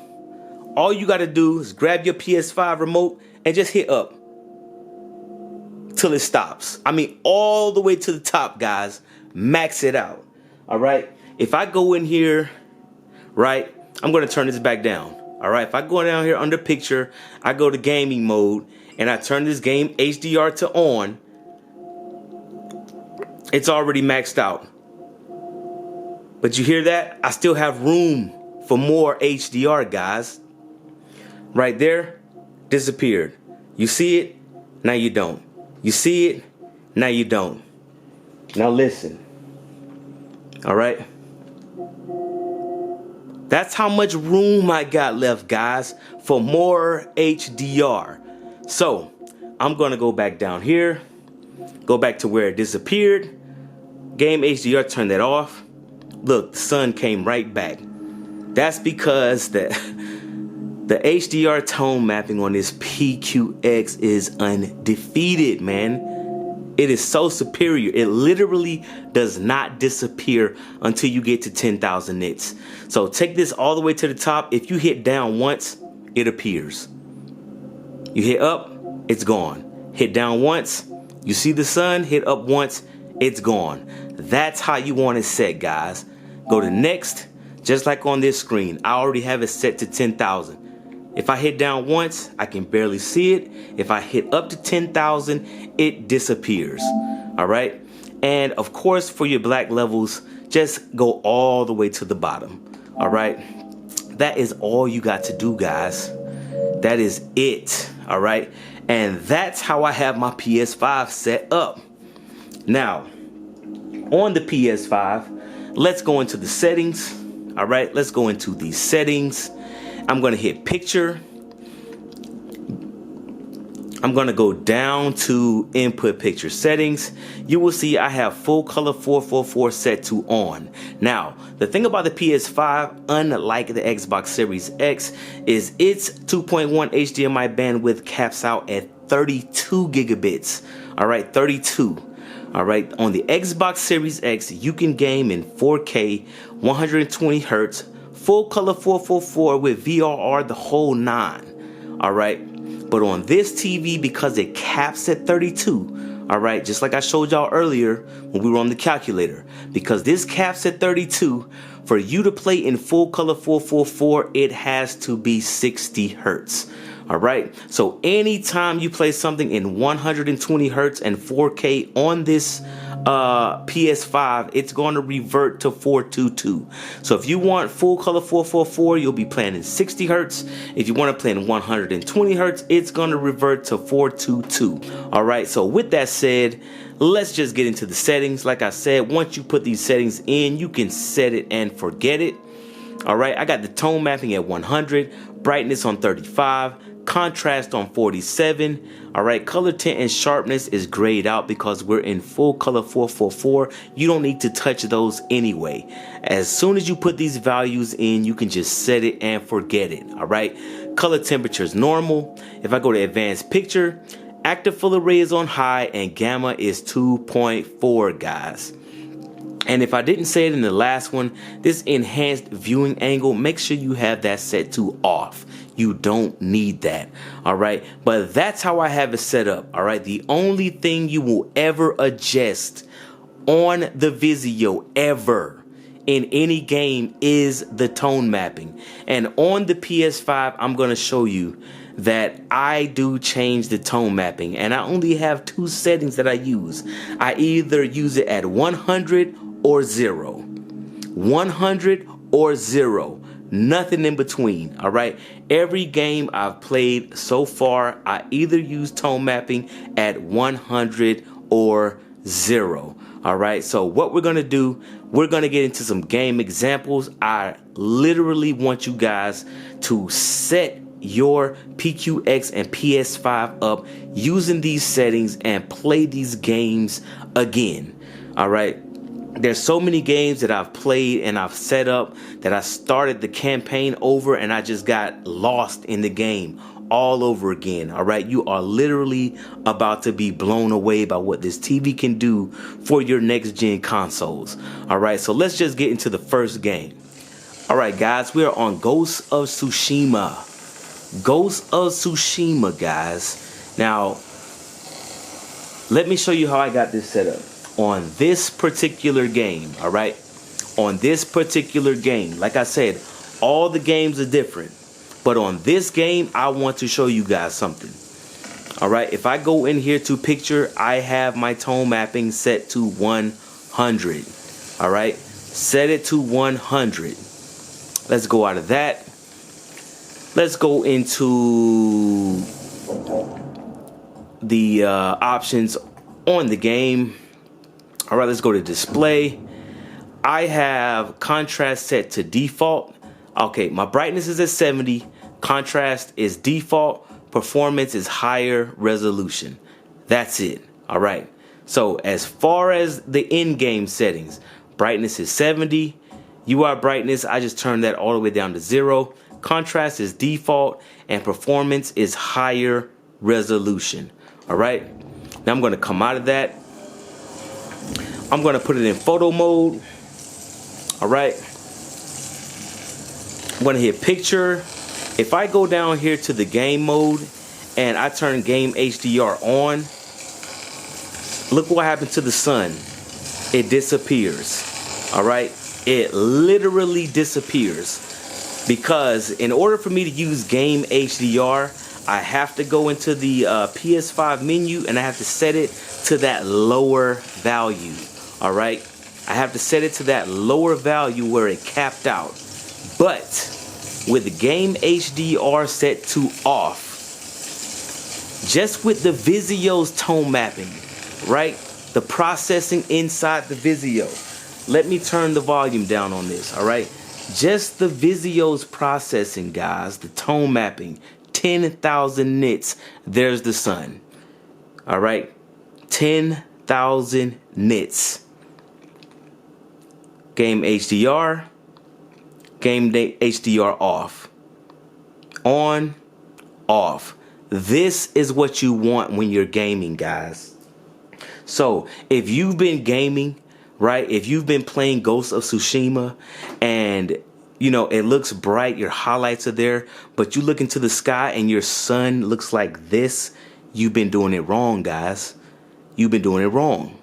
all you got to do is grab your PS5 remote and just hit up till it stops. I mean, all the way to the top, guys. Max it out. All right. If I go in here, right, I'm going to turn this back down. All right. If I go down here under picture, I go to gaming mode and I turn this game HDR to on, it's already maxed out. But you hear that? I still have room for more HDR, guys. Right there, disappeared. You see it? Now you don't. You see it? Now you don't. Now listen. All right? That's how much room I got left, guys, for more HDR. So, I'm going to go back down here. Go back to where it disappeared. Game HDR, turn that off. Look, the sun came right back. That's because the HDR tone mapping on this PQX is undefeated, man. It is so superior. It literally does not disappear until you get to 10,000 nits. So take this all the way to the top. If you hit down once, it appears. You hit up, it's gone. Hit down once, you see the sun, hit up once, it's gone. That's how you want it set, guys. Go to next, just like on this screen. I already have it set to 10,000. If I hit down once, I can barely see it. If I hit up to 10,000, it disappears. All right. And of course, for your black levels, just go all the way to the bottom. All right. That is all you got to do, guys. That is it. All right. And that's how I have my PS5 set up. Now, on the PS5, let's go into the settings. All right, let's go into the settings. I'm going to hit picture. I'm going to go down to input picture settings. You will see I have full color 444 set to on. Now, the thing about the PS5, unlike the Xbox Series X, is its 2.1 HDMI bandwidth caps out at 32 gigabits. All right, 32. All right, on the Xbox Series X, you can game in 4K, 120 hertz, full color 444 with VRR, the whole 9. All right. But on this TV, because it caps at 32, all right, just like I showed y'all earlier when we were on the calculator, because this caps at 32, for you to play in full color 444, it has to be 60 hertz. All right, so anytime you play something in 120 hertz and 4K on this PS5, it's going to revert to 422. So if you want full color 444, you'll be playing in 60 hertz. If you want to play in 120 hertz, it's going to revert to 422. All right, so with that said, let's just get into the settings. Like I said, once you put these settings in, you can set it and forget it. All right, I got the tone mapping at 100, brightness on 35, contrast on 47. All right, color tint and sharpness is grayed out because we're in full color 444. You don't need to touch those anyway. As soon as you put these values in, you can just set it and forget it. All right, color temperature is normal. If I go to advanced picture, active full array is on high and gamma is 2.4, guys. And if I didn't say it in the last one, this enhanced viewing angle, make sure you have that set to off. You don't need that. All right. But that's how I have it set up. All right. The only thing you will ever adjust on the Vizio ever in any game is the tone mapping. And on the PS5, I'm going to show you that I do change the tone mapping. And I only have two settings that I use. I either use it at 100 or 0. 100 or 0. Nothing in between. All right. Every game I've played so far, I either use tone mapping at 100 or 0. All right. So what we're going to do, we're going to get into some game examples. I literally want you guys to set your PQX and PS5 up using these settings and play these games again. All right. There's so many games that I've played and I've set up that I started the campaign over and I just got lost in the game all over again. All right. You are literally about to be blown away by what this TV can do for your next gen consoles. All right. So let's just get into the first game. All right, guys, we are on Ghost of Tsushima. Ghost of Tsushima, guys. Now, let me show you how I got this set up. On this particular game, all right, on this particular game, like I said, all the games are different, but on this game, I want to show you guys something. All right, if I go in here to picture, I have my tone mapping set to 100. All right, set it to 100. Let's go out of that. Let's go into the options on the game. All right, let's go to display. I have contrast set to default. Okay, my brightness is at 70. Contrast is default. Performance is higher resolution. That's it. All right. So as far as the in-game settings, brightness is 70. UI brightness, I just turned that all the way down to 0. Contrast is default and performance is higher resolution. All right. Now I'm going to come out of that. I'm going to put it in photo mode. All right. I'm going to hit picture. If I go down here to the game mode and I turn game HDR on, look what happened to the sun. It disappears. All right. It literally disappears because in order for me to use game HDR, I have to go into the PS5 menu and I have to set it to that lower value. All right. I have to set it to that lower value where it capped out. But with the game HDR set to off, just with the Vizio's tone mapping, right? The processing inside the Vizio. Let me turn the volume down on this, all right? Just the Vizio's processing, guys, the tone mapping, 10,000 nits. There's the sun, all right? 10,000 nits. Game HDR, game HDR off. On, off. This is what you want when you're gaming, guys. So if you've been gaming, right, if you've been playing Ghost of Tsushima and you know it looks bright, your highlights are there, but you look into the sky and your sun looks like this, you've been doing it wrong, guys. You've been doing it wrong.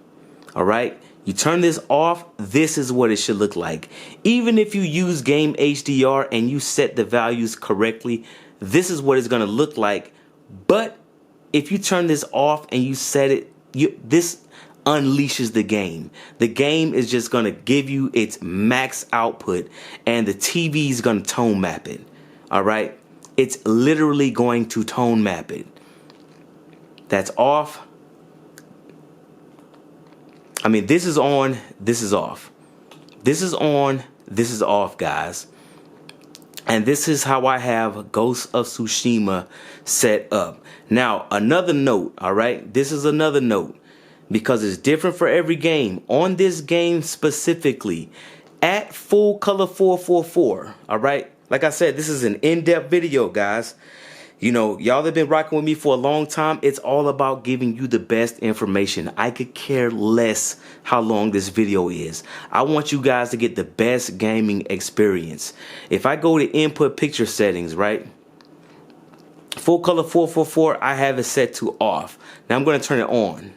All right, you turn this off, this is what it should look like. Even if you use game HDR and you set the values correctly, this is what it's going to look like. But if you turn this off and you set it, this unleashes the game. The game is just going to give you its max output and the TV is going to tone map it. All right. It's literally going to tone map it. That's off. I mean, this is on, this is off. This is on, this is off, guys. And this is how I have Ghost of Tsushima set up. Now, another note, all right? This is another note because it's different for every game. On this game specifically, at full color 444, all right? Like I said, this is an in-depth video, guys. You know, y'all have been rocking with me for a long time. It's all about giving you the best information. I could care less how long this video is. I want you guys to get the best gaming experience. If I go to input picture settings, right? Full color 444, I have it set to off. Now I'm going to turn it on.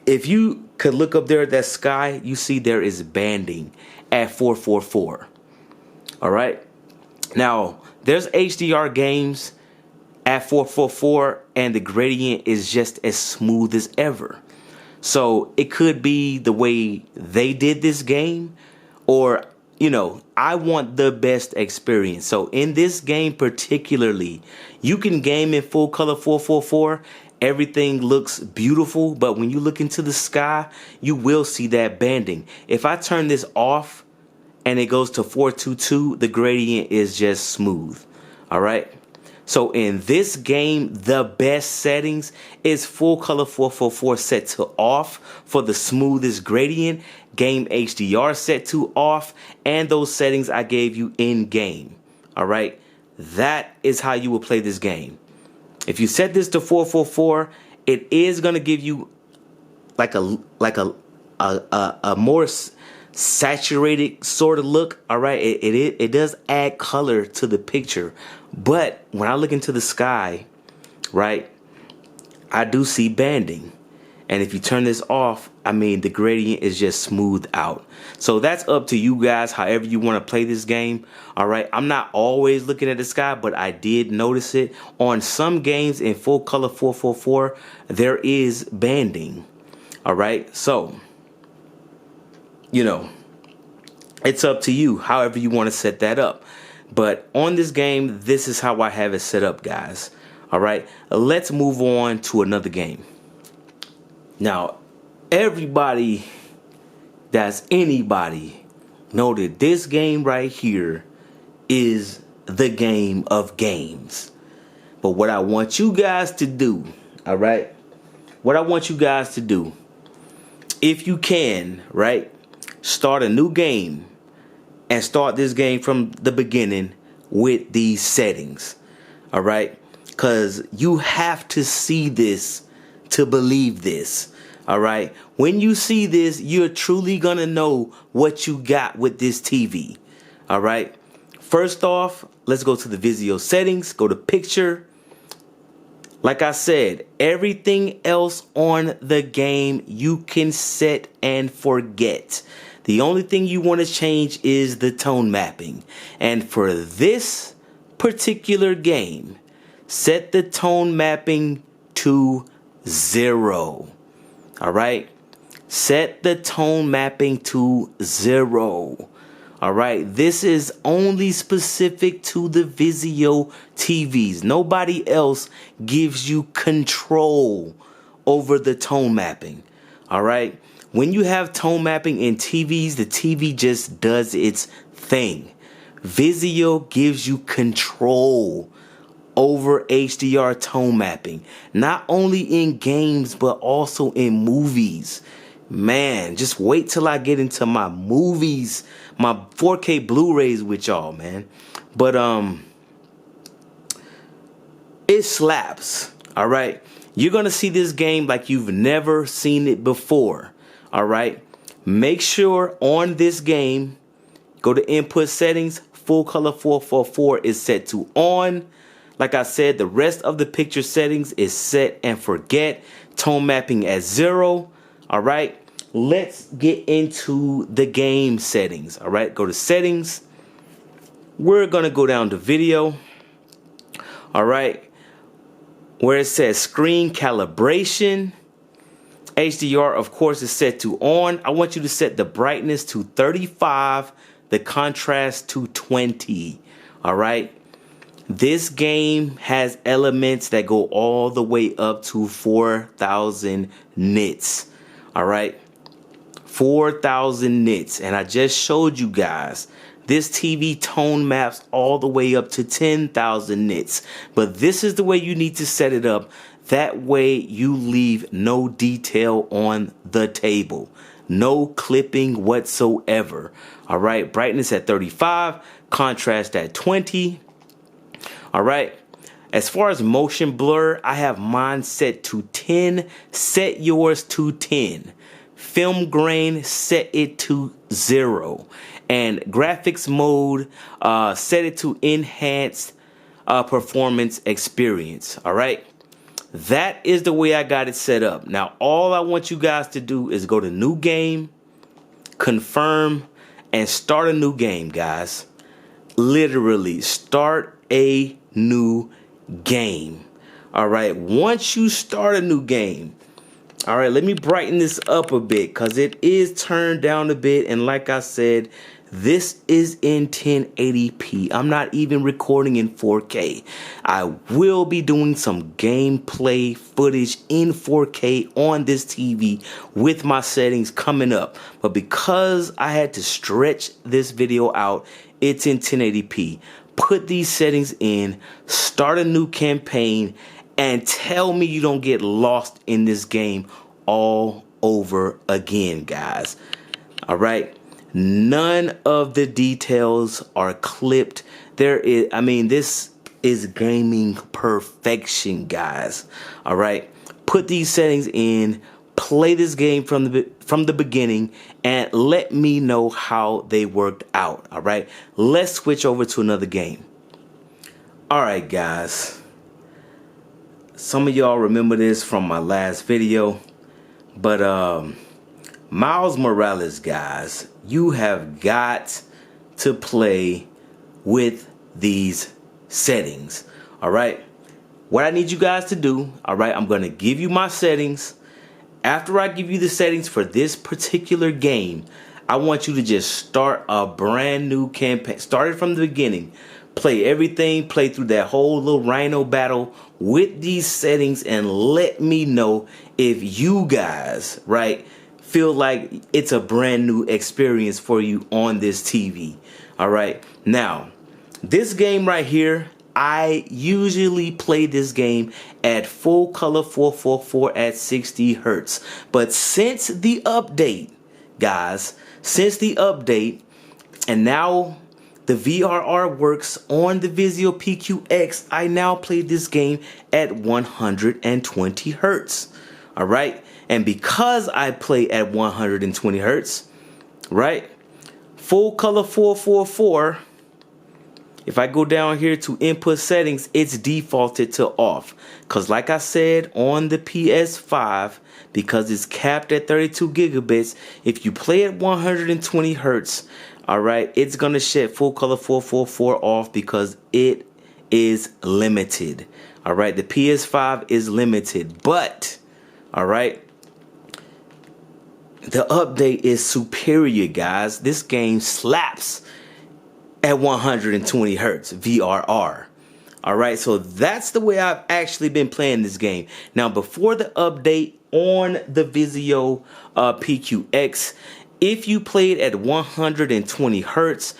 If you could look up there at that sky, you see there is banding at 444. All right. Now, there's HDR games at 444 and the gradient is just as smooth as ever. So it could be the way they did this game, or, you know, I want the best experience. So in this game particularly, you can game in full color 444. Everything looks beautiful, but when you look into the sky, you will see that banding. If I turn this off and it goes to 422, the gradient is just smooth. All right. So in this game, the best settings is full color 444 set to off for the smoothest gradient, game HDR set to off, and those settings I gave you in game. All right. That is how you will play this game. If you set this to 444, it is going to give you like a more saturated sort of look. All right, it does add color to the picture, but when I look into the sky, right, I do see banding. And if you turn this off, I mean, the gradient is just smoothed out. So that's up to you guys, however you want to play this game. All right, I'm not always looking at the sky, but I did notice it on some games in full color 444. There is banding. All right, so you know, it's up to you, however you want to set that up. But on this game, this is how I have it set up, guys. All right, let's move on to another game. Now, everybody that's anybody know that this game right here is the game of games. But what I want you guys to do, all right, what I want you guys to do, if you can, right, start a new game and start this game from the beginning with these settings. All right, because you have to see this to believe this. All right, when you see this, you're truly gonna know what you got with this TV. All right, first off, let's go to the Vizio settings, go to picture. Like I said, everything else on the game you can set and forget. The only thing you want to change is the tone mapping. And for this particular game, set the tone mapping to 0. All right? Set the tone mapping to 0. All right, this is only specific to the Vizio TVs. Nobody else gives you control over the tone mapping. All right, when you have tone mapping in TVs, the TV just does its thing. Vizio gives you control over HDR tone mapping, not only in games but also in movies. Man, just wait till I get into my movies, my 4K Blu-rays with y'all, man. But it slaps. All right, you're gonna see this game like you've never seen it before. All right, make sure on this game, go to input settings, full color 444 is set to on. Like I said, the rest of the picture settings is set and forget. Tone mapping at 0. All right, let's get into the game settings. All right, go to settings. We're gonna go down to video. All right, where it says screen calibration. HDR, of course, is set to on. I want you to set the brightness to 35, the contrast to 20. All right. This game has elements that go all the way up to 4,000 nits. All right. 4,000 nits. And I just showed you guys this TV tone maps all the way up to 10,000 nits. But this is the way you need to set it up. That way you leave no detail on the table. No clipping whatsoever. All right. Brightness at 35. Contrast at 20. All right. As far as motion blur, I have mine set to 10. Set yours to 10. Film grain, set it to 0. And graphics mode, set it to enhanced performance experience. All right. That is the way I got it set up. Now, all I want you guys to do is go to new game, confirm, and start a new game, guys. Literally, start a new game. All right. Once you start a new game, all right, let me brighten this up a bit because it is turned down a bit. And like I said, this is in 1080p. I'm not even recording in 4K. I will be doing some gameplay footage in 4K on this TV with my settings coming up. But because I had to stretch this video out, it's in 1080p. Put these settings in, start a new campaign, and tell me you don't get lost in this game all over again, guys. All right. None of the details are clipped. This is gaming perfection, guys. All right. Put these settings in, play this game from the beginning, and let me know how they worked out. All right. Let's switch over to another game. All right, guys. Some of y'all remember this from my last video, but Miles Morales, guys, you have got to play with these settings. All right. What I need you guys to do, all right, I'm going to give you my settings. After I give you the settings for this particular game, I want you to just start a brand new campaign. Start it from the beginning. Play everything. Play through that whole little Rhino battle with these settings and let me know if you guys, right, feel like it's a brand new experience for you on this TV. All right. Now, this game right here, I usually play this game at full color 444 at 60 hertz. But since the update, guys, and now the VRR works on the Vizio PQX, I now play this game at 120 hertz. All right. And because I play at 120 hertz, right, full color 444, if I go down here to input settings, it's defaulted to off. Because like I said on the PS5, because it's capped at 32 gigabits, if you play at 120 hertz, all right, it's going to shut full color 444 off because it is limited. All right, the PS5 is limited. But, all right, the update is superior, guys. This game slaps at 120 hertz VRR. All right, so that's the way I've actually been playing this game. Now, before the update on the Vizio PQX, if you played at 120 hertz,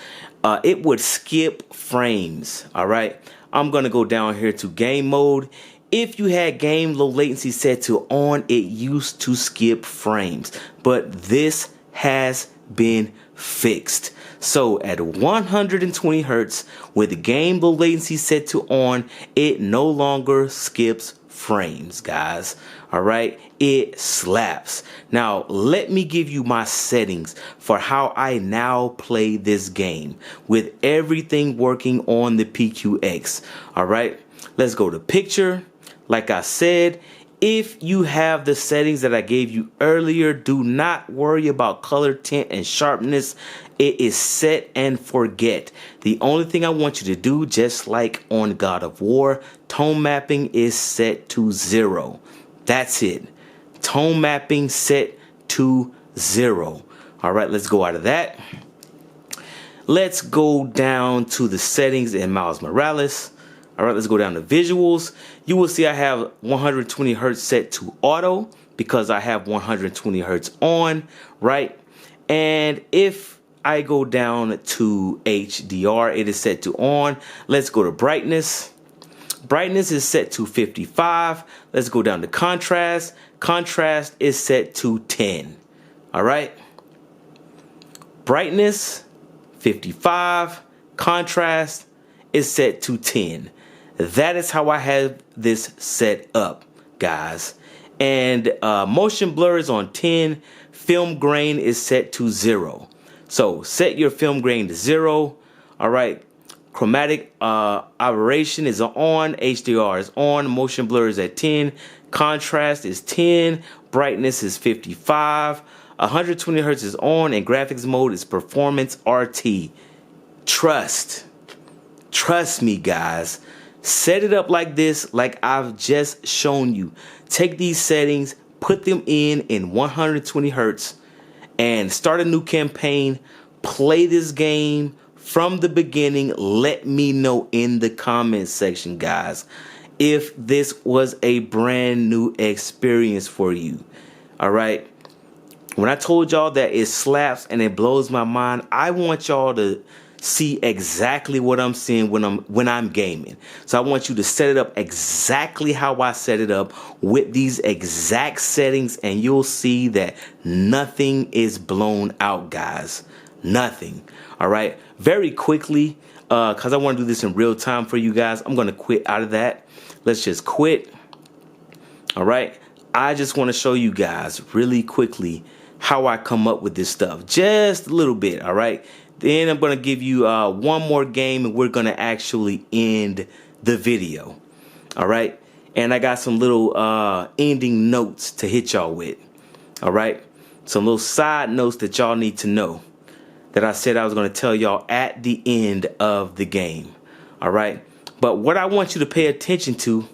it would skip frames. All right, I'm gonna go down here to game mode. If you had game low latency set to on, it used to skip frames, but this has been fixed. So at 120 hertz with the game low latency set to on, it no longer skips frames, guys. All right, it slaps. Now let me give you my settings for how I now play this game with everything working on the PQX. All right, let's go to picture. Like I said, if you have the settings that I gave you earlier, do not worry about color, tint, and sharpness. It is set and forget. The only thing I want you to do, just like on God of War, tone mapping is set to 0. That's it. Tone mapping set to 0. All right, let's go out of that. Let's go down to the settings in Miles Morales. All right, let's go down to visuals. You will see I have 120 hertz set to auto because I have 120 hertz on, right? And if I go down to HDR, it is set to on. Let's go to brightness. Brightness is set to 55. Let's go down to contrast. Contrast is set to 10. All right. Brightness, 55. Contrast is set to 10. That is how I have this set up, guys. And motion blur is on 10. Film grain is set to 0. So set your film grain to 0. All right. Chromatic aberration is on. HDR is on. Motion blur is at 10. Contrast is 10. Brightness is 55. 120 hertz is on. And graphics mode is performance RT. Trust me, guys. Set it up like this, like I've just shown you. Take these settings, put them in 120 hertz, and start a new campaign. Play this game from the beginning. Let me know in the comments section, guys, if this was a brand new experience for you. All right. When I told y'all that it slaps and it blows my mind, I want y'all to see exactly what I'm seeing when I'm gaming. So I want you to set it up exactly how I set it up with these exact settings, and you'll see that nothing is blown out, guys. Nothing. All right. Very quickly, because I want to do this in real time for you guys, I'm going to quit out of that. Let's just quit. All right. I just want to show you guys really quickly how I come up with this stuff. Just a little bit. All right. Then I'm going to give you one more game, and we're going to actually end the video. All right. And I got some little ending notes to hit y'all with. All right. Some little side notes that y'all need to know that I said I was going to tell y'all at the end of the game. All right. But what I want you to pay attention to,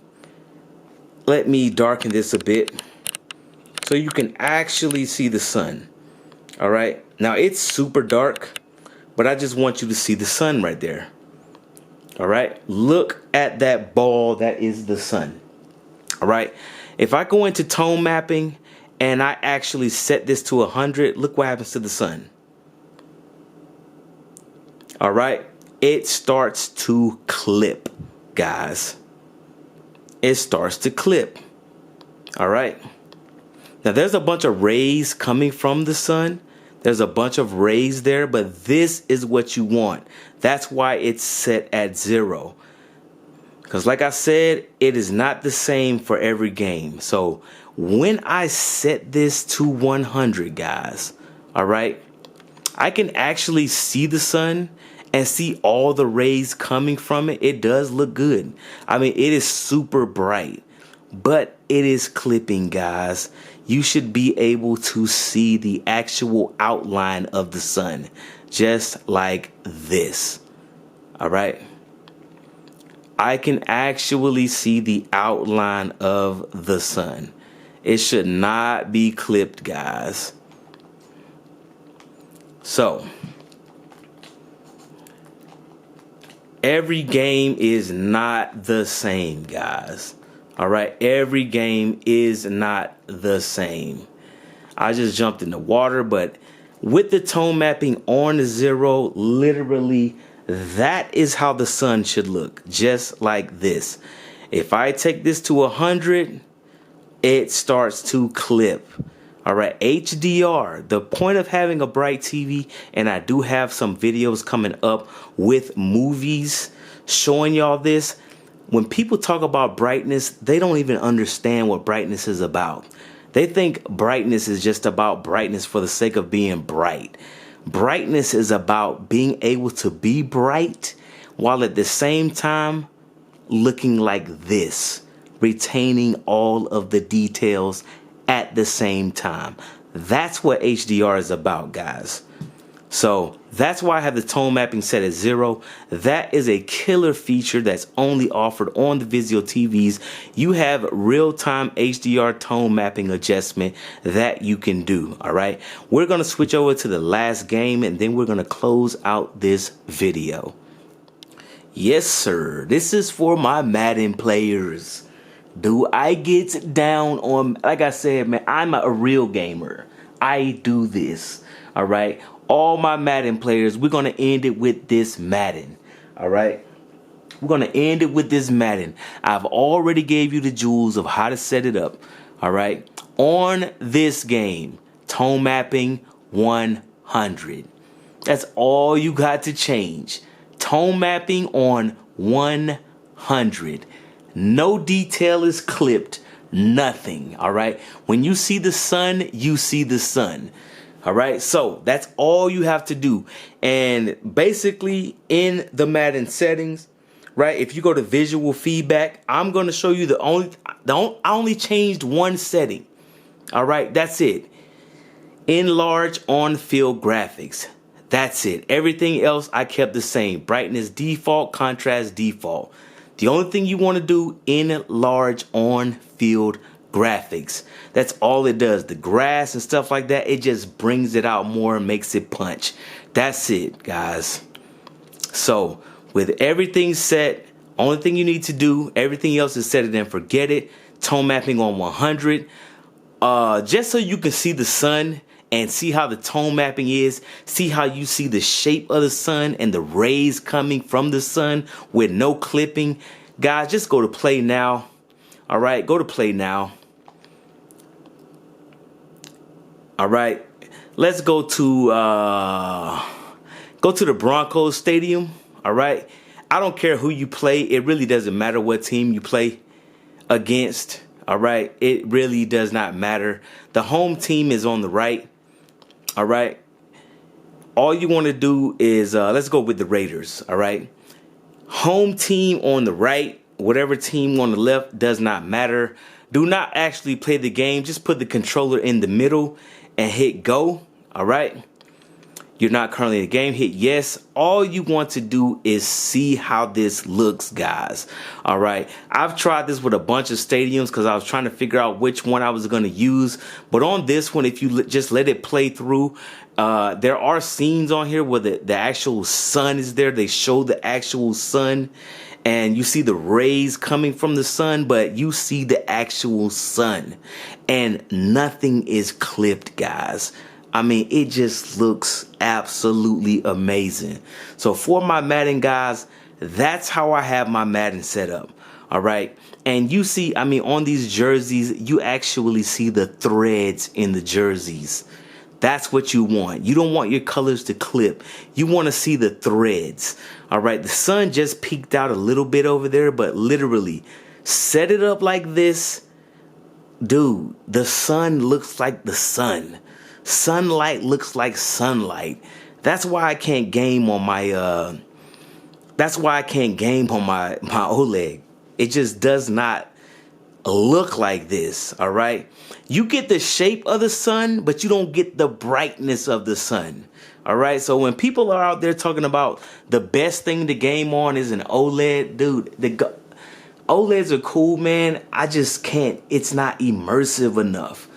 let me darken this a bit so you can actually see the sun. All right. Now it's super dark, but I just want you to see the sun right there. All right. Look at that ball. That is the sun. All right. If I go into tone mapping and I actually set this to 100, look what happens to the sun. All right. It starts to clip, guys. It starts to clip. All right. Now there's a bunch of rays coming from the sun. There's a bunch of rays there, but this is what you want. That's why it's set at 0. Because like I said, it is not the same for every game. So when I set this to 100, guys, all right, I can actually see the sun and see all the rays coming from it. It does look good. I mean, it is super bright, but it is clipping, guys. You should be able to see the actual outline of the sun, just like this. All right. I can actually see the outline of the sun. It should not be clipped, guys. So every game is not the same, guys. All right, every game is not the same. I just jumped in the water, but with the tone mapping on the 0, literally that is how the sun should look, just like this. If I take this to 100, it starts to clip. All right, HDR, the point of having a bright TV, and I do have some videos coming up with movies showing y'all this. When people talk about brightness, they don't even understand what brightness is about. They think brightness is just about brightness for the sake of being bright. Brightness is about being able to be bright while at the same time looking like this, retaining all of the details at the same time. That's what HDR is about, guys. So that's why I have the tone mapping set at 0. That is a killer feature that's only offered on the Vizio TVs. You have real-time HDR tone mapping adjustment that you can do. All right, we're going to switch over to the last game, and then we're going to close out this video. Yes, sir. This is for my Madden players. Do I get down on, like I said, man, I'm a real gamer. I do this. All right. All my Madden players, we're going to end it with this Madden. All right. We're going to end it with this Madden. I've already gave you the jewels of how to set it up. All right. On this game, tone mapping 100. That's all you got to change. Tone mapping on 100. No detail is clipped. Nothing. All right. When you see the sun, you see the sun. All right, so that's all you have to do. And basically in the Madden settings, right, if you go to visual feedback, I'm going to show you I only changed one setting. All right, that's it. Enlarge on-field graphics. That's it. Everything else I kept the same. Brightness default, contrast default. The only thing you want to do, enlarge on-field graphics. That's all it does. The grass and stuff like that, it just brings it out more and makes it punch. That's it, guys. So with everything set, only thing you need to do, everything else is set it and forget it. Tone mapping on 100. Just so you can see the sun and see how the tone mapping is. See how you see the shape of the sun and the rays coming from the sun with no clipping. Guys, just go to play now. All right, go to play now. All right, let's go to the Broncos Stadium. All right, I don't care who you play. It really doesn't matter what team you play against. All right, it really does not matter. The home team is on the right. All right, all you want to do is let's go with the Raiders. All right, home team on the right. Whatever team on the left does not matter. Do not actually play the game. Just put the controller in the middle and hit go. All right. You're not currently in the game. Hit yes. All you want to do is see how this looks, guys. All right. I've tried this with a bunch of stadiums because I was trying to figure out which one I was going to use. But on this one, if you just let it play through, there are scenes on here where the actual sun is there. They show the actual sun. And you see the rays coming from the sun, but you see the actual sun. And nothing is clipped, guys. I mean, it just looks absolutely amazing. So for my Madden guys, that's how I have my Madden set up. All right. And you see, I mean, on these jerseys, you actually see the threads in the jerseys. That's what you want. You don't want your colors to clip. You want to see the threads. All right. The sun just peeked out a little bit over there, but literally set it up like this. Dude, the sun looks like the sun. Sunlight looks like sunlight. That's why I can't game on my my OLED. It just does not look like this. All right. You get the shape of the sun, but you don't get the brightness of the sun. All right. So when people are out there talking about the best thing to game on is an OLED, dude, OLEDs are cool, man. I just can't. It's not immersive enough.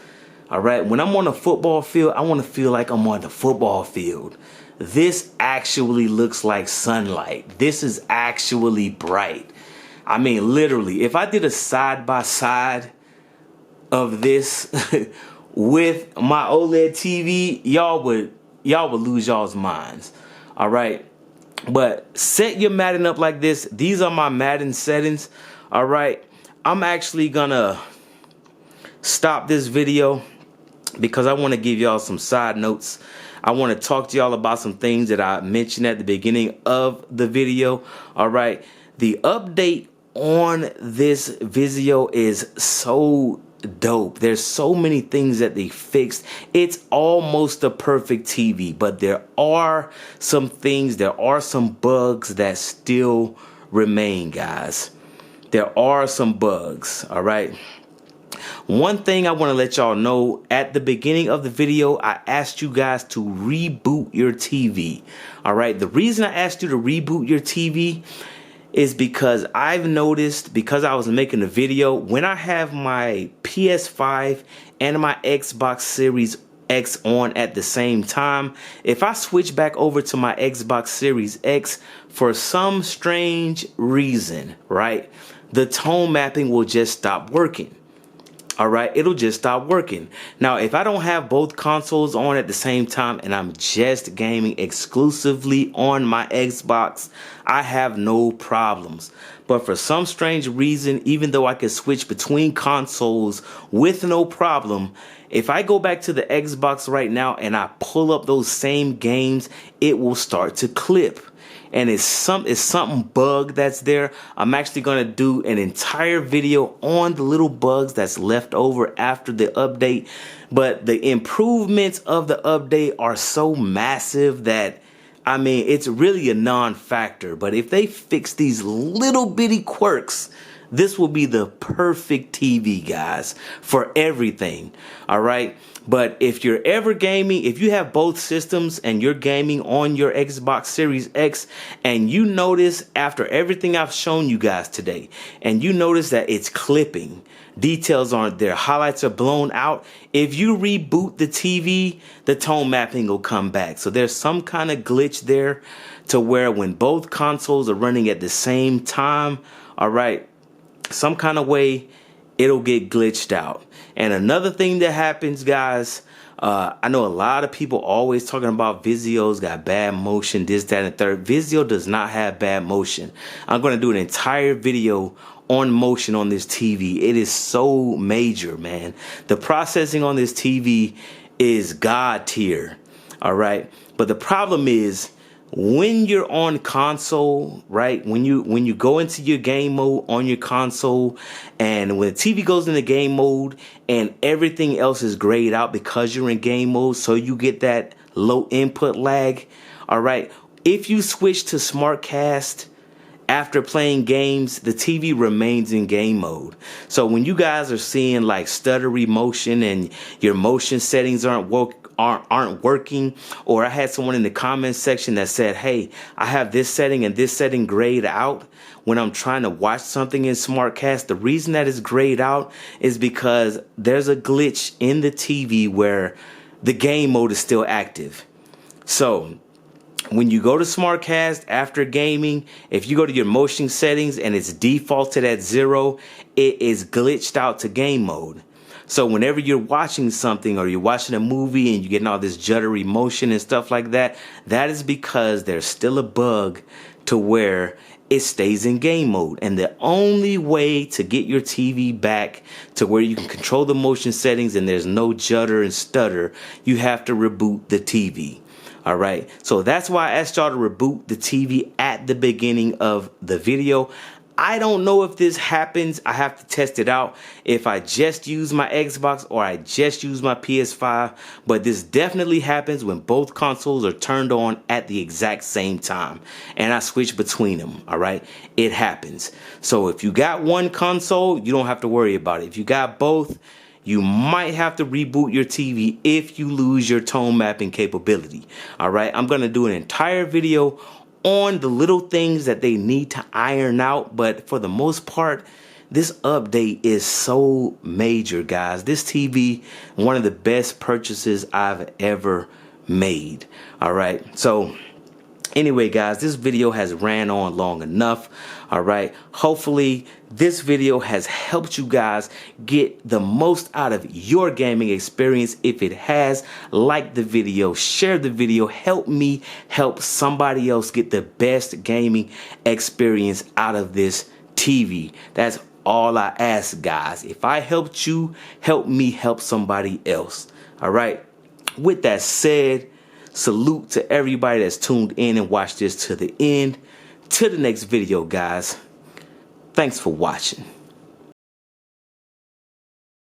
All right, when I'm on a football field, I want to feel like I'm on the football field. This actually looks like sunlight. This is actually bright. I mean, literally, if I did a side by side of this with my OLED TV, y'all would lose y'all's minds. All right, but set your Madden up like this. These are my Madden settings. All right, I'm actually gonna stop this video because I want to give y'all some side notes. I want to talk to y'all about some things that I mentioned at the beginning of the video. All right, the update on this Vizio is so dope. There's so many things that they fixed. It's almost a perfect TV, but there are some things, there are some bugs that still remain, guys. There are some bugs, all right? One thing I want to let y'all know, at the beginning of the video, I asked you guys to reboot your TV. All right, the reason I asked you to reboot your TV is because I've noticed, because I was making a video, when I have my PS5 and my Xbox Series X on at the same time, if I switch back over to my Xbox Series X, for some strange reason, right, the tone mapping will just stop working. All right, it'll just stop working. Now, if I don't have both consoles on at the same time and I'm just gaming exclusively on my Xbox, I have no problems. But for some strange reason, even though I can switch between consoles with no problem, if I go back to the Xbox right now and I pull up those same games, it will start to clip. And it's something bug that's there. I'm actually gonna do an entire video on the little bugs that's left over after the update. But the improvements of the update are so massive that, I mean, it's really a non-factor. But if they fix these little bitty quirks, this will be the perfect TV, guys, for everything. All right. But if you're ever gaming, if you have both systems and you're gaming on your Xbox Series X and you notice after everything I've shown you guys today, and you notice that it's clipping, details aren't there, highlights are blown out, if you reboot the TV, the tone mapping will come back. So there's some kind of glitch there to where when both consoles are running at the same time, all right, some kind of way it'll get glitched out. And another thing that happens, guys, I know a lot of people always talking about Vizio's got bad motion, this, that, and the third. Vizio does not have bad motion. I'm going to do an entire video on motion on this TV. It is so major, man. The processing on this TV is God tier. All right. But the problem is, when you're on console, right, when you go into your game mode on your console, and when the TV goes into game mode and everything else is grayed out because you're in game mode, so you get that low input lag, all right, if you switch to SmartCast after playing games, the TV remains in game mode. So when you guys are seeing like stuttery motion and your motion settings aren't working, or I had someone in the comments section that said, hey, I have this setting and this setting grayed out when I'm trying to watch something in SmartCast. The reason that is grayed out is because there's a glitch in the TV where the game mode is still active. So when you go to SmartCast after gaming, if you go to your motion settings and it's defaulted at 0, it is glitched out to game mode. So whenever you're watching something or you're watching a movie and you're getting all this juddery motion and stuff like that, that is because there's still a bug to where it stays in game mode. And the only way to get your TV back to where you can control the motion settings and there's no judder and stutter, you have to reboot the TV. All right. So that's why I asked y'all to reboot the TV at the beginning of the video. I don't know if this happens. I have to test it out if I just use my Xbox or I just use my PS5. But this definitely happens when both consoles are turned on at the exact same time and I switch between them. All right. It happens. So if you got one console, you don't have to worry about it. If you got both, you might have to reboot your TV if you lose your tone mapping capability. All right. I'm going to do an entire video on the little things that they need to iron out, but for the most part, this update is so major, guys. This TV, one of the best purchases I've ever made. All right, so anyway, guys, this video has ran on long enough. All right, hopefully this video has helped you guys get the most out of your gaming experience. If it has, like the video, share the video, help me help somebody else get the best gaming experience out of this TV. That's all I ask, guys. If I helped you, help me help somebody else. All right, with that said, salute to everybody that's tuned in and watched this to the end. Till the next video, guys. Thanks for watching.